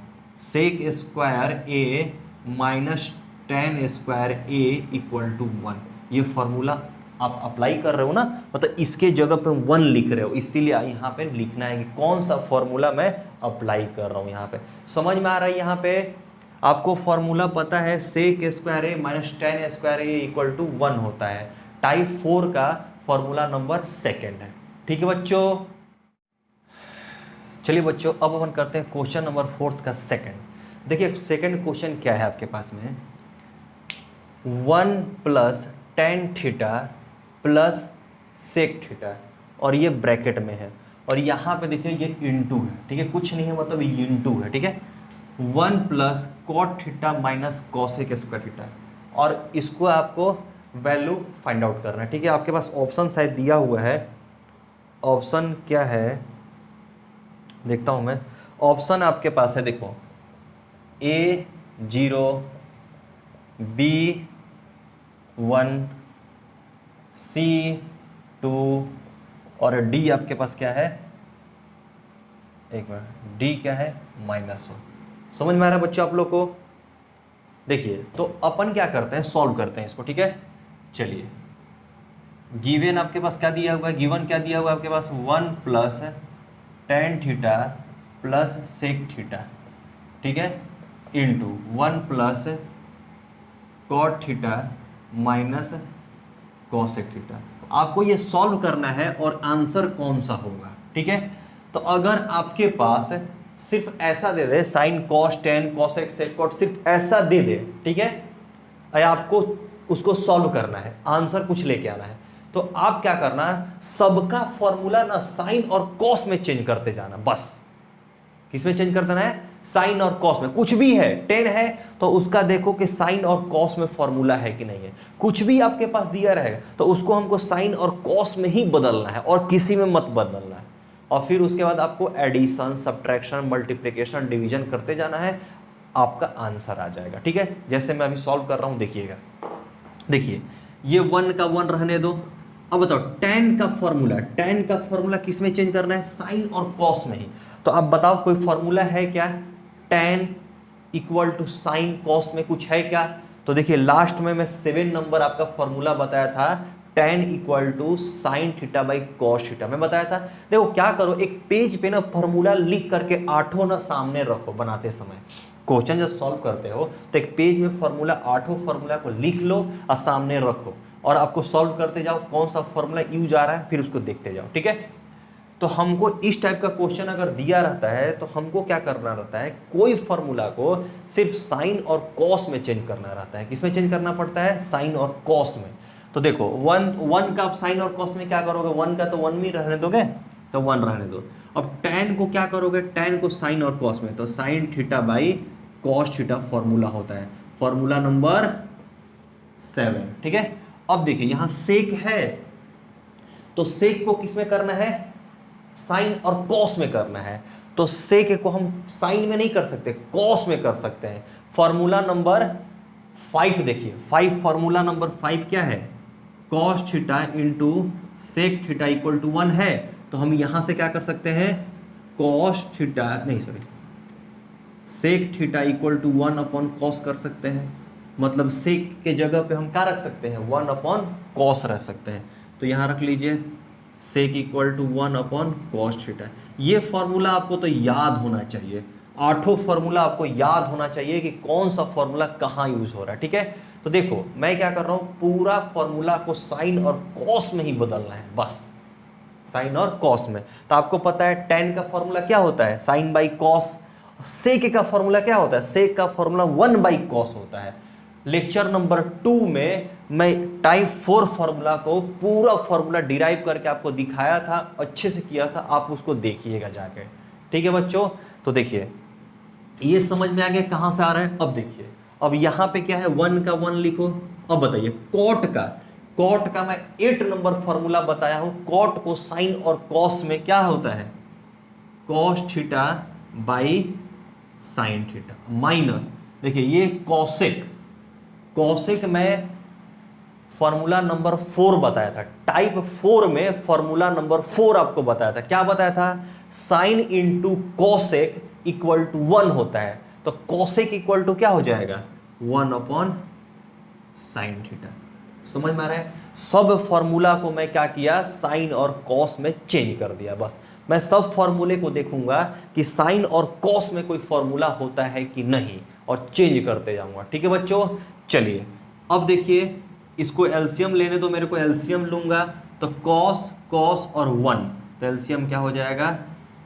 sec square A minus tan square A equal to 1। ये फॉर्मूला आप अप्लाई कर रहे हो ना, मतलब इसके जगह पे 1 लिख रहे हो, इसीलिए यहाँ पे लिखना है कि कौन सा फॉर्मूला मैं अप्लाई कर रहा हूँ। यहाँ पे समझ में आ रहा है, यहाँ पे आपको फॉर्मूला पता है, sec square A minus tan square A equal to 1 होता है, टाइप 4 का फॉर्मूला नंबर सेकेंड है। ठीक है बच्चों, चलिए बच्चों अब अपन करते हैं क्वेश्चन नंबर 4 का सेकेंड। देखिए सेकेंड क्वेश्चन क्या है आपके पास में, 1 plus tan theta plus sec theta और ये ब्रैकेट में है और यहाँ पे देखिए ये इंटू है। ठीक है, कुछ नहीं है मतलब ये इंटू है। ठीक है, 1 plus cot theta minus cosec square theta और इसको आपको वैल्यू फाइंड आउट करना है। ठीक है, आपके पास ऑप्शन शायद दिया हुआ है, ऑप्शन क्या है देखता हूँ मैं, ऑप्शन आपके पास है देखो A0 B1 C2 और D आपके पास क्या है, एक मिनट, D क्या है, -1। समझ में आ रहा है बच्चों आप लोग को? देखिए तो अपन क्या करते हैं, सॉल्व करते हैं इसको। ठीक है, चलिए गिवन आपके पास क्या दिया हुआ है, गिवन क्या दिया हुआ है आपके पास, 1 plus tan theta plus sec theta, ठीक है, into 1 plus cot theta minus cosec theta. आपको ये सॉल्व करना है और आंसर कौन सा होगा। ठीक है, तो अगर आपके पास सिर्फ ऐसा दे दे, sine cos tan cosec sec cot, सिर्फ ऐसा दे दे, ठीक है, आपको उसको सॉल्व करना है, आंसर कुछ लेके आना है, तो आप क्या करना है, सबका फॉर्मूला ना साइन और कॉस में चेंज करते जाना। बस किसमें चेंज कर देना है, साइन और कॉस में। कुछ भी है, 10 है तो उसका देखो कि साइन और कॉस में फॉर्मूला है कि नहीं है। कुछ भी आपके पास दिया रहेगा तो उसको हमको साइन और कॉस में ही बदलना है और किसी में मत बदलना है। और फिर उसके बाद आपको एडिशन, सब्ट्रैक्शन, मल्टीप्लिकेशन, डिवीजन करते जाना है, आपका आंसर आ जाएगा। ठीक है, जैसे मैं अभी सॉल्व कर रहा हूं, देखिएगा, देखिए ये 1 का 1 रहने दो। अब बताओ tan का फॉर्मूला किस में चेंज करना है, साइन और कॉस में ही। तो अब बताओ कोई फॉर्मूला है क्या, tan equal to sine cos में कुछ है क्या? तो देखिए लास्ट में मैं 7 नंबर आपका फॉर्मूला बताया था, tan equal to sine theta by cos theta. मैं बताया था, देखो क्या करो, एक पेज पे ना फॉर्मूला लिख करके आठों ना सामने रखो बनाते समय। क्वेश्चन जब सॉल्व करते हो तो एक पेज में फॉर्मूला, आठों फॉर्मूला को लिख लो और सामने रखो, और आपको सॉल्व करते जाओ, कौन सा फॉर्मूला यूज आ रहा है फिर उसको देखते जाओ, ठीक है। तो हमको इस टाइप का क्वेश्चन अगर दिया रहता है तो हमको क्या करना रहता है, कोई फॉर्मूला को सिर्फ साइन और कॉस में चेंज करना रहता है। किसमें चेंज करना पड़ता है, साइन और कॉस में। तो देखो वन का आप साइन और कॉस में क्या करोगे, वन का तो वन में रहने दोगे, तो वन रहने दो। अब tan को क्या करोगे, tan को साइन और कॉस में, तो sign theta by cos theta formula होता है, फॉर्मूला नंबर 7, ठीक है। अब देखिए यहां सेक है, तो सेक को किस में करना है, साइन और कॉस में करना है। तो सेक को हम साइन में नहीं कर सकते, कॉस में कर सकते हैं। फॉर्मूला नंबर 5 देखिए, 5 फॉर्मूला नंबर 5 क्या है, cos theta into sec theta equal to 1 है। तो हम यहां से क्या कर सकते हैं, कॉस थीटा नहीं sorry sec theta equal to 1 upon cos कर सकते हैं। मतलब सेक के जगह पे हम क्या रख सकते हैं, 1 अपॉन कॉस रख सकते हैं। तो यहां रख लीजिए sec equal to 1 upon cos theta. ये फॉर्मूला आपको तो याद होना चाहिए, आठों फॉर्मूला आपको याद होना चाहिए कि कौन सा फॉर्मूला कहाँ यूज हो रहा है, ठीक है। तो देखो मैं क्या कर रहा हूं, पूरा फॉर्मूला को साइन और कॉस में ही बदलना है, बस साइन और कॉस में। तो आपको पता है tan का फॉर्मूला क्या होता है, साइन बाई कॉस। सेक का फॉर्मूला क्या होता है, सेक का फॉर्मूला 1 बाई कॉस होता है। लेक्चर नंबर 2 में मैं टाइप 4 फॉर्मूला को पूरा फॉर्मूला डिराइव करके आपको दिखाया था, अच्छे से किया था, आप उसको देखिएगा जाके, ठीक है बच्चों। तो देखिए ये समझ में आ गया कहां से आ रहा है। अब देखिए, अब यहां पे क्या है, 1 का 1 लिखो। अब बताइए कॉट का मैं 8 नंबर फॉर्मूला बताया हूं। कॉट को साइन और कॉस में क्या होता है, cos theta by sine theta minus, देखिए ये कॉसेक में फॉर्मूला नंबर 4 बताया था, टाइप 4 में फॉर्मूला नंबर 4 आपको बताया था। क्या बताया था, sine into cosec equal to 1 होता है। तो कॉसेक इक्वल टू क्या हो जाएगा, 1 अपॉन साइन थीटा। समझ में आ रहा है, सब फॉर्मूला को मैं क्या किया, साइन और कॉस में चेंज कर दिया। बस मैं सब फॉर्मूले को देखूंगा कि साइन और कॉस में कोई फॉर्मूला होता है कि नहीं, और चेंज करते जाऊंगा, ठीक है बच्चों। चलिए अब देखिए, इसको एलसीएम लेने दो मेरे को, एलसीएम लूंगा तो कॉस और 1, तो एलसीएम क्या हो जाएगा,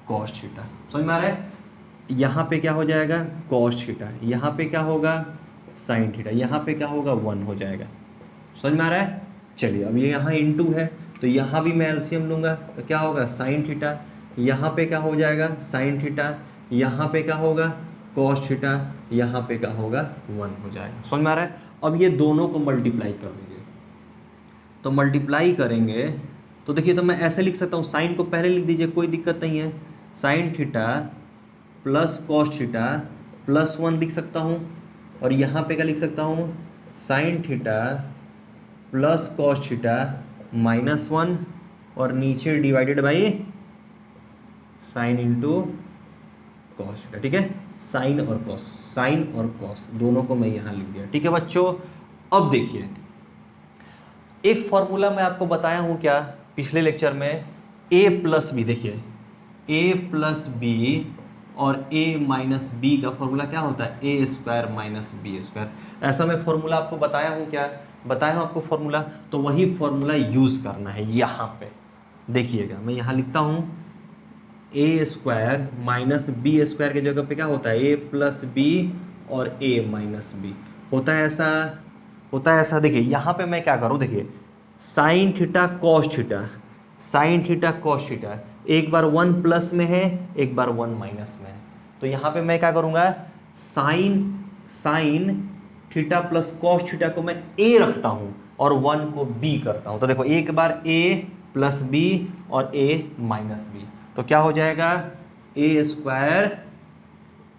कॉस थीटा। समझ में आ रहा है, यहाँ पे क्या हो जाएगा, कॉस थीटा, यहाँ पे क्या होगा, साइन थीटा, यहाँ पे क्या होगा, 1 हो जाएगा। समझ में आ रहा है। चलिए अब ये यहाँ इंटू है, तो यहाँ भी मैं एलसीएम लूंगा तो क्या होगा, साइन थीटा, यहाँ पे क्या हो जाएगा, साइन थीटा, यहाँ पे क्या होगा, कॉस थीटा, यहाँ पे क्या होगा, 1 हो जाएगा। समझ में आ रहा है। अब ये दोनों को मल्टीप्लाई कर दीजिए, तो मल्टीप्लाई करेंगे तो देखिए, तो मैं ऐसे लिख सकता हूँ, साइन को पहले लिख दीजिए, कोई दिक्कत नहीं है, sine theta plus cos theta plus 1 लिख सकता हूँ, और यहाँ पे क्या लिख सकता हूँ, sine theta plus cos theta minus 1, और नीचे divided by sine into cos theta, ठीक है। साइन और कॉस दोनों को मैं यहाँ लिख दिया, ठीक है बच्चों। अब देखिए एक फॉर्मूला मैं आपको बताया हूँ क्या पिछले लेक्चर में, a प्लस बी। देखिए a प्लस बी और a माइनस बी का फॉर्मूला क्या होता है, ए स्क्वायर माइनस बी स्क्वायर। ऐसा मैं फॉर्मूला आपको बताया हूँ क्या, बताया हूँ आपको फॉर्मूला, तो वही फॉर्मूला यूज करना है यहाँ पे। देखिएगा मैं यहाँ लिखता हूँ, ए स्क्वायर माइनस बी स्क्वायर की जगह पे क्या होता है, ए प्लस बी और ए माइनस बी होता है, ऐसा देखिए यहाँ पे मैं क्या करूँ, देखिए sine theta cos theta, sine theta cos theta, एक बार 1 प्लस में है, एक बार 1 माइनस में है। तो यहाँ पे मैं क्या करूँगा, sine theta plus cos theta को मैं ए रखता हूँ और 1 को बी करता हूँ। तो देखो एक बार ए प्लस बी और ए माइनस बी, तो क्या हो जाएगा, ए स्क्वायर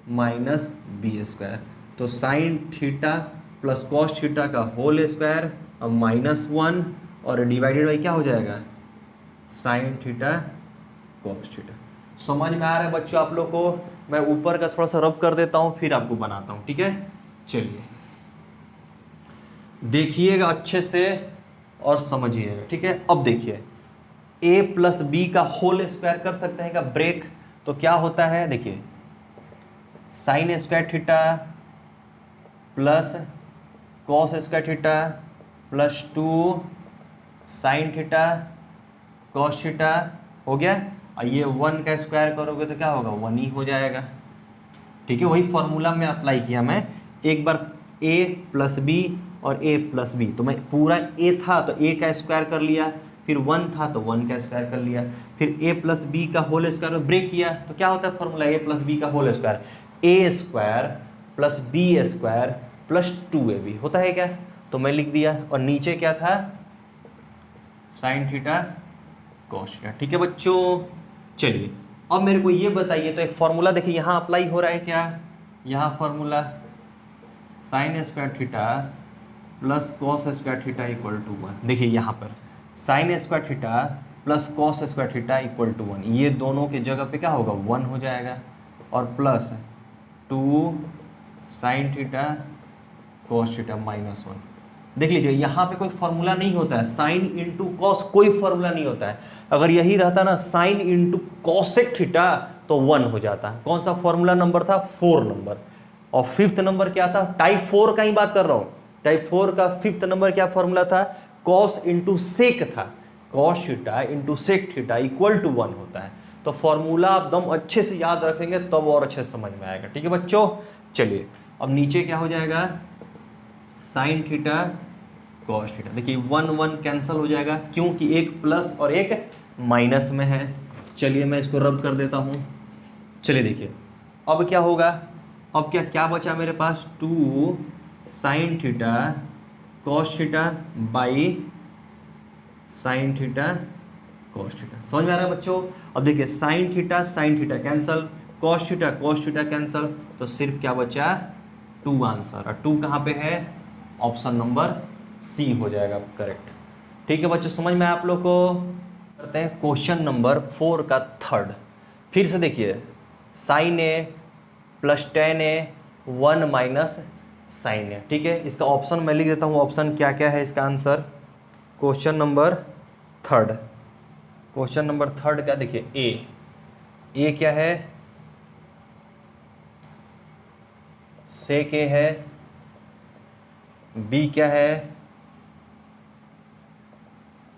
माइनस बी स्क्वायर। तो sine theta plus cos theta का होल स्क्वायर अब माइनस 1, और डिवाइडेड बाई क्या हो जाएगा, साइन थीटा कॉस थीटा। समझ में आ रहा है बच्चों आप लोग को। मैं ऊपर का थोड़ा सा रब कर देता हूं, फिर आपको बनाता हूं, ठीक है। चलिए देखिएगा अच्छे से और समझिएगा, ठीक है। अब देखिए a प्लस बी का होल स्क्वायर कर सकते हैं क्या ब्रेक, तो क्या होता है देखिए sign square theta plus cos square theta plus 2 sine theta cos theta हो गया। और ये 1 का स्क्वायर करोगे तो क्या होगा 1 ही हो जाएगा, ठीक है। वही फॉर्मूला में अप्लाई किया मैं एक बार, a प्लस बी और a प्लस बी, तो मैं पूरा a था तो a का स्क्वायर कर लिया, फिर 1 था तो 1 का स्क्वायर कर लिया, फिर a प्लस बी का होल स्क्वायर में ब्रेक किया तो क्या होता है फॉर्मूला a प्लस बी का whole square, a square plus B square plus 2ab होता है क्या, तो मैं लिख दिया। और नीचे क्या था साइन थीटा कॉस थीटा, ठीक है बच्चों। चलिए अब मेरे को ये बताइए, तो एक फॉर्मूला देखिए यहाँ अप्लाई हो रहा है क्या, यहाँ formula sine square theta plus cos square theta equal to 1। देखिए यहाँ पर sine square theta plus cos square theta equal to 1, ये दोनों के जगह पे क्या होगा 1 हो जाएगा, और plus 2 sine theta cos theta minus 1। देख लीजिए यहाँ पे कोई फॉर्मूला नहीं होता है, साइन इंटू कॉस कोई फॉर्मूला नहीं होता है। अगर यही रहता ना साइन इंटू कॉसेक थीटा तो 1 हो जाता है। कौन सा फॉर्मूला नंबर था 4 नंबर। और 5th नंबर क्या था, टाइप 4 का ही बात कर रहा हूँ, टाइप 4 का 5th नंबर क्या फॉर्मूला था, कॉस इंटू सेक था, cos theta into sec theta equal to 1 होता है। तो फॉर्मूला आप दम अच्छे से याद रखेंगे तब और अच्छे से समझ में आएगा, ठीक है बच्चों। चलिए अब नीचे क्या हो जाएगा साइन थीटा कॉस थीटा, देखिए 1 1 कैंसिल हो जाएगा क्योंकि एक प्लस और एक माइनस में है। चलिए मैं इसको रब कर देता हूँ। चलिए देखिए अब क्या होगा, अब क्या क्या बचा मेरे पास 2 sine theta cos theta by sine theta cos theta, समझ में आ रहा है बच्चों। अब देखिए sine theta cancel, cos theta cancel, तो सिर्फ क्या बचा 2 आंसर, और 2 कहाँ पे है ऑप्शन नंबर सी हो जाएगा करेक्ट, ठीक है बच्चों। समझ में आप लोग को। करते हैं क्वेश्चन नंबर 4 का थर्ड। फिर से देखिए साइन ए प्लस टेन ए 1 माइनस साइन ए, ठीक है। इसका ऑप्शन मैं लिख देता हूँ, ऑप्शन क्या क्या है इसका आंसर। क्वेश्चन नंबर थर्ड का देखिए ए क्या है सेक ए है, बी क्या है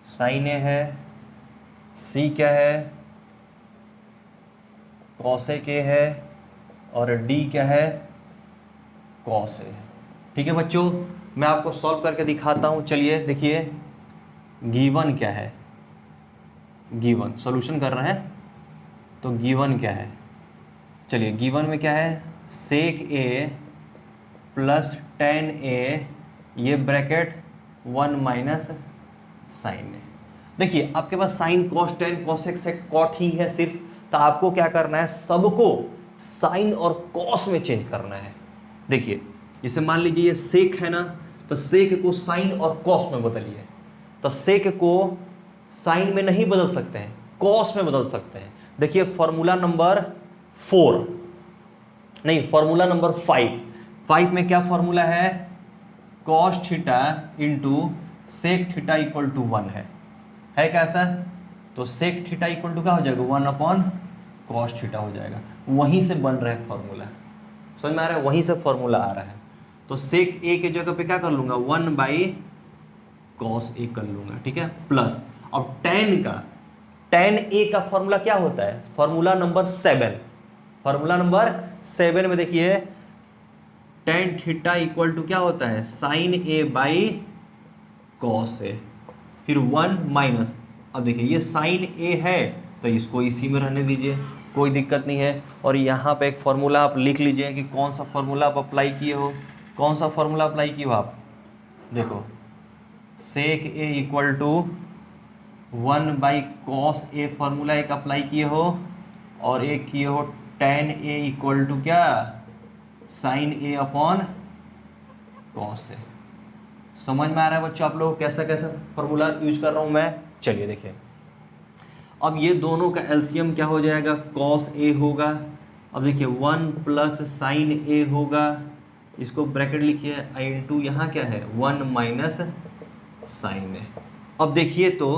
साइन ए है, सी क्या है कॉसेक ए है, और डी क्या है कॉस ए, ठीक है बच्चों। मैं आपको सॉल्व करके दिखाता हूँ। चलिए देखिए गिवन क्या है, गिवन सॉल्यूशन कर रहे हैं तो गिवन क्या है। चलिए गिवन में क्या है सेक ए प्लस टेन ए, ये ब्रैकेट 1 माइनस साइन ए। देखिए आपके पास sine cos tan cosec sec cot ही है सिर्फ, तो आपको क्या करना है सबको साइन और कॉस में चेंज करना है। देखिए जैसे मान लीजिए ये सेक है ना, तो सेक को साइन और कॉस में बदलिए, तो सेक को साइन में नहीं बदल सकते हैं कॉस में बदल सकते हैं। देखिए फॉर्मूला नंबर 4 नहीं फॉर्मूला नंबर 5 में क्या फॉर्मूला है cos theta into sec theta equal to 1 है कैसा, तो सेक थीटा इक्वल टू क्या हो जाएगा 1 अपॉन कॉस थीटा हो जाएगा। वहीं से बन रहा है फॉर्मूला, समझ में आ रहा है, वहीं से फॉर्मूला आ रहा है। तो सेक ए के जगह पे क्या कर लूंगा 1 बाई कॉस ए कर लूंगा, ठीक है, प्लस अब टेन ए का फॉर्मूला क्या होता है फॉर्मूला नंबर 7 में देखिए टेन थीटा इक्वल टू क्या होता है साइन ए बाई कॉस ए, फिर 1 माइनस, अब देखिए ये साइन ए है तो इसको इसी में रहने दीजिए कोई दिक्कत नहीं है। और यहाँ पे एक फॉर्मूला आप लिख लीजिए कि कौन सा फॉर्मूला आप अप्लाई किए हो, कौन सा फॉर्मूला अप्लाई किए हो आप, देखो sec A equal to 1 by cos A formula एक अप्लाई किए हो, और एक किए हो टेन ए इक्वल टू क्या sine A upon cos A. समझ में आ रहा है बच्चों आप लोग कैसा कैसा फॉर्मूला यूज कर रहा हूं मैं। चलिए देखिए अब ये दोनों का एलसीएम क्या हो जाएगा कॉस ए होगा, अब देखिए 1 प्लस साइन ए होगा, इसको ब्रैकेट लिखिए इंटू यहाँ क्या है 1 माइनस साइन ए, अब देखिए तो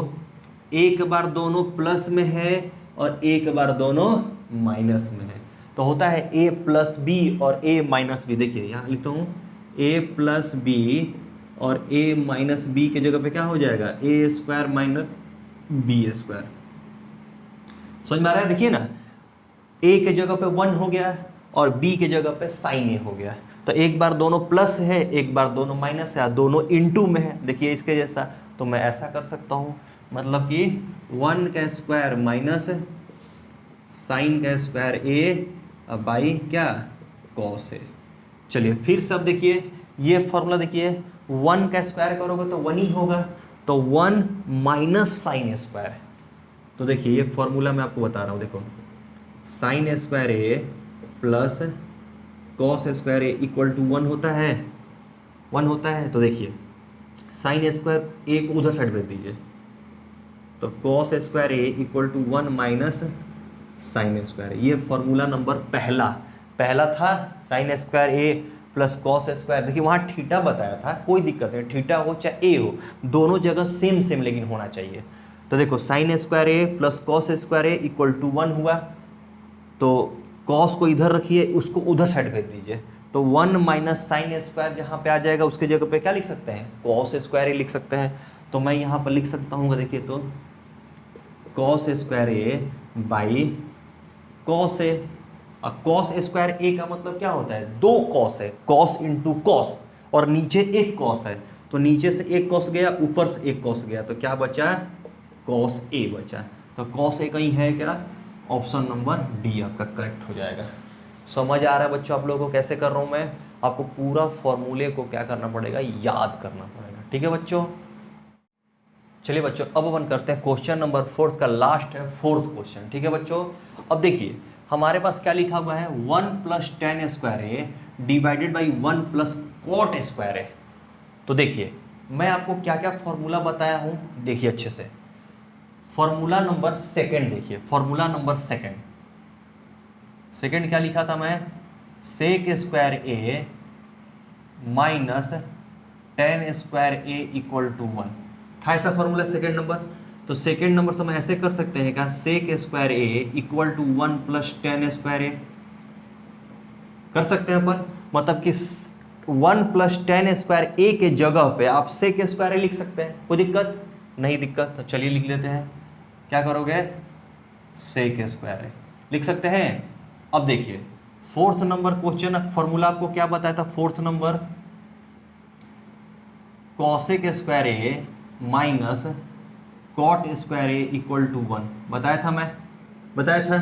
एक बार दोनों प्लस में है और एक बार दोनों माइनस में है, तो होता है a प्लस बी और a माइनस बी। देखिए यहाँ लिखता हूँ a प्लस बी और a माइनस बी के जगह पे क्या हो जाएगा, a square minus B square. समझ में आ रहा है? देखिए ना, a के जगह पे 1 हो गया और b के जगह पे साइन a हो गया। तो एक बार दोनों प्लस है, एक बार दोनों माइनस है, दोनों इनटू में है। देखिए इसके जैसा, तो मैं ऐसा कर सकता हूँ, मतलब कि 1 का स्क्वायर माइनस साइन का स्क्वायर a बाई क्या, कॉस a। चलिए फिर से अब देखिए ये फॉर्मूला, देखिए 1 का स्क्वायर करोगे तो 1 ही होगा, तो 1 माइनस साइन स्क्वायर। तो देखिए ये फॉर्मूला मैं आपको बता रहा हूँ, देखो sine square A plus cos square A equal to 1 होता है, 1 होता है। तो देखिए साइन स्क्वायर ए को उधर साइड भेज दीजिए, तो cos square A equal to 1 minus sine square. ये फॉर्मूला नंबर पहला था, sine square A plus cos square. देखिए वहाँ थीटा बताया था, कोई दिक्कत नहीं, थीटा हो चाहे ए हो, दोनों जगह सेम सेम लेकिन होना चाहिए। तो देखो sine square A plus cos square A equal to 1 हुआ, तो कॉस को इधर रखिए, उसको उधर साइड भेज दीजिए, तो 1 माइनस साइन स्क्वायर जहाँ पे आ जाएगा उसके जगह पे क्या लिख सकते हैं, कॉस स्क्वायर ए लिख सकते हैं। तो मैं यहाँ पर लिख सकता हूँ, देखिए तो cos square A by cos A. और कॉस स्क्वायर ए का मतलब क्या होता है, 2 कॉस है, कॉस इंटू कॉस, और नीचे एक कॉस है, तो नीचे से एक कॉस गया, ऊपर से एक कॉस गया, तो क्या बचा, कॉस ए बचा। तो कॉस ए कहीं है क्या, ऑप्शन नंबर डी आपका करेक्ट हो जाएगा। समझ आ रहा है बच्चों आप लोगों को कैसे कर रहा हूँ मैं? आपको पूरा फॉर्मूले को क्या करना पड़ेगा, याद करना पड़ेगा। ठीक है बच्चों, चलिए बच्चों अब अपन करते हैं क्वेश्चन नंबर 4 का, लास्ट है 4th क्वेश्चन। ठीक है बच्चों, अब देखिए हमारे पास क्या लिखा हुआ है, 1 plus tan square A divided by 1 plus cot square A. तो देखिए मैं आपको क्या क्या फॉर्मूला बताया हूँ, देखिए अच्छे से। फॉर्मूला नंबर सेकंड देखिए, फॉर्मूला नंबर सेकंड क्या लिखा था मैं, sec square A minus tan square A equal to 1 था ऐसा फॉर्मूला सेकंड नंबर। तो सेकंड नंबर से हम ऐसे कर सकते हैं क्या, sec square A equal to 1 plus tan square A कर सकते हैं अपन, मतलब कि 1 प्लस टेन स्क्वायर ए के जगह पे आप सेक स्क्वायर ए लिख सकते हैं, कोई दिक्कत नहीं, दिक्कत तो चलिए लिख लेते हैं। क्या करोगे, सेक स्क्वायर ए लिख सकते हैं। अब देखिए 4th नंबर क्वेश्चन फॉर्मूला आपको क्या बताया था, 4th number cosec square A minus cot square A equal to 1 बताया था, मैं बताया था।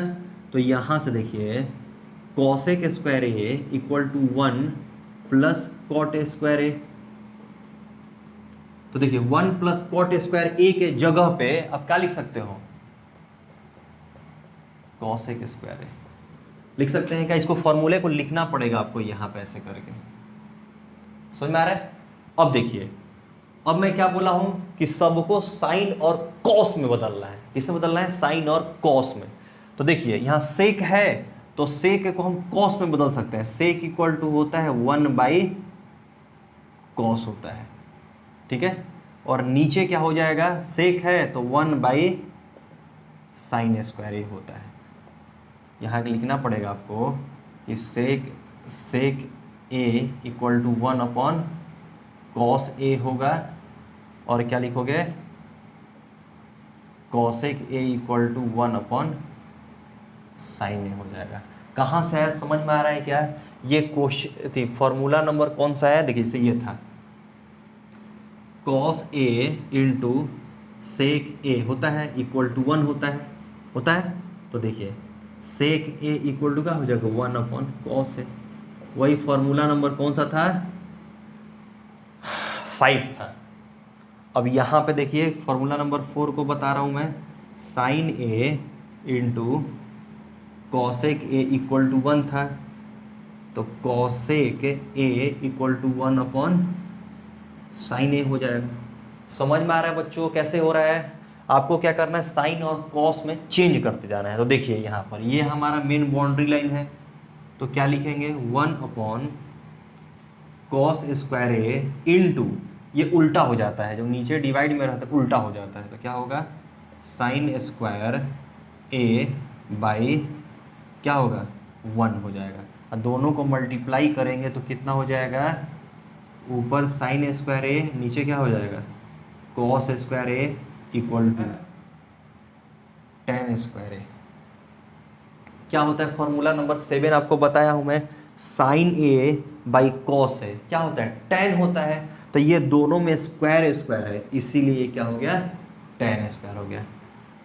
तो यहां से देखिए cosec square A equal to 1 plus cot square A. तो देखिए 1 प्लस कॉट स्क्वायर ए के जगह पे आप क्या लिख सकते हो, कॉसेक स्क्वायर ए लिख सकते हैं क्या। इसको फॉर्मूले को लिखना पड़ेगा आपको यहां पे ऐसे करके, समझ में आ रहा है। अब देखिए अब मैं क्या बोला हूं कि सबको साइन और कॉस में बदलना है, किसमें बदलना है, साइन और कॉस में। तो देखिए यहां सेक है तो सेक को हम कॉस में बदल सकते हैं, सेक इक्वल टू होता है 1 बाई कॉस होता है, ठीक है। और नीचे क्या हो जाएगा, सेक है तो 1 बाई साइन स्क्वायर ए होता है। यहाँ लिखना पड़ेगा आपको कि sec A equal to 1 upon cos A होगा, और क्या लिखोगे, cosec A equal to 1 upon sine A हो जाएगा। कहाँ से है, समझ में आ रहा है क्या। ये क्वेश्चन थी, फॉर्मूला नंबर कौन सा है, देखिए इसे ये था, कॉस ए इंटू सेक ए होता है इक्वल टू 1 होता है। तो देखिए सेक ए इक्वल टू क्या हो जाएगा, 1 अपॉन कॉस ए। वही फॉर्मूला नंबर कौन सा था, 5 था। अब यहाँ पे देखिए फॉर्मूला नंबर 4 को बता रहा हूँ मैं, sine A into cosec A equal to 1 था, तो cosec A equal to 1 upon sine A हो जाएगा। समझ में आ रहा है बच्चों कैसे हो रहा है। आपको क्या करना है, साइन और कॉस में चेंज करते जाना है। तो देखिए यहाँ पर ये हमारा मेन बाउंड्री लाइन है, तो क्या लिखेंगे, 1 अपॉन कॉस स्क्वायर ए इंटू ये उल्टा हो जाता है, जब नीचे डिवाइड में रहता है उल्टा हो जाता है, तो क्या होगा साइन स्क्वायर ए बाई क्या होगा 1 हो जाएगा। और दोनों को मल्टीप्लाई करेंगे तो कितना हो जाएगा, ऊपर साइन स्क्वायर ए, नीचे क्या हो जाएगा cos square A equal to tan square A. क्या होता है फॉर्मूला नंबर 7 आपको बताया हूं मैं, साइन ए बाई कॉस है, क्या होता है टेन होता है, तो ये दोनों में स्क्वायर स्क्वायर है, इसीलिए क्या हो गया टेन स्क्वायर हो गया।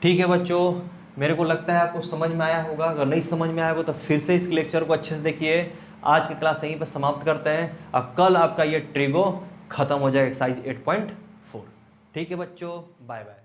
ठीक है बच्चों, मेरे को लगता है आपको समझ में आया होगा, अगर नहीं समझ में आया होगा तो फिर से इस लेक्चर को अच्छे से देखिए। आज की क्लास यहीं पर समाप्त करते हैं और कल आपका ये ट्रिगो खत्म हो जाएगा एक्सरसाइज 8.4। ठीक है बच्चों, बाय बाय।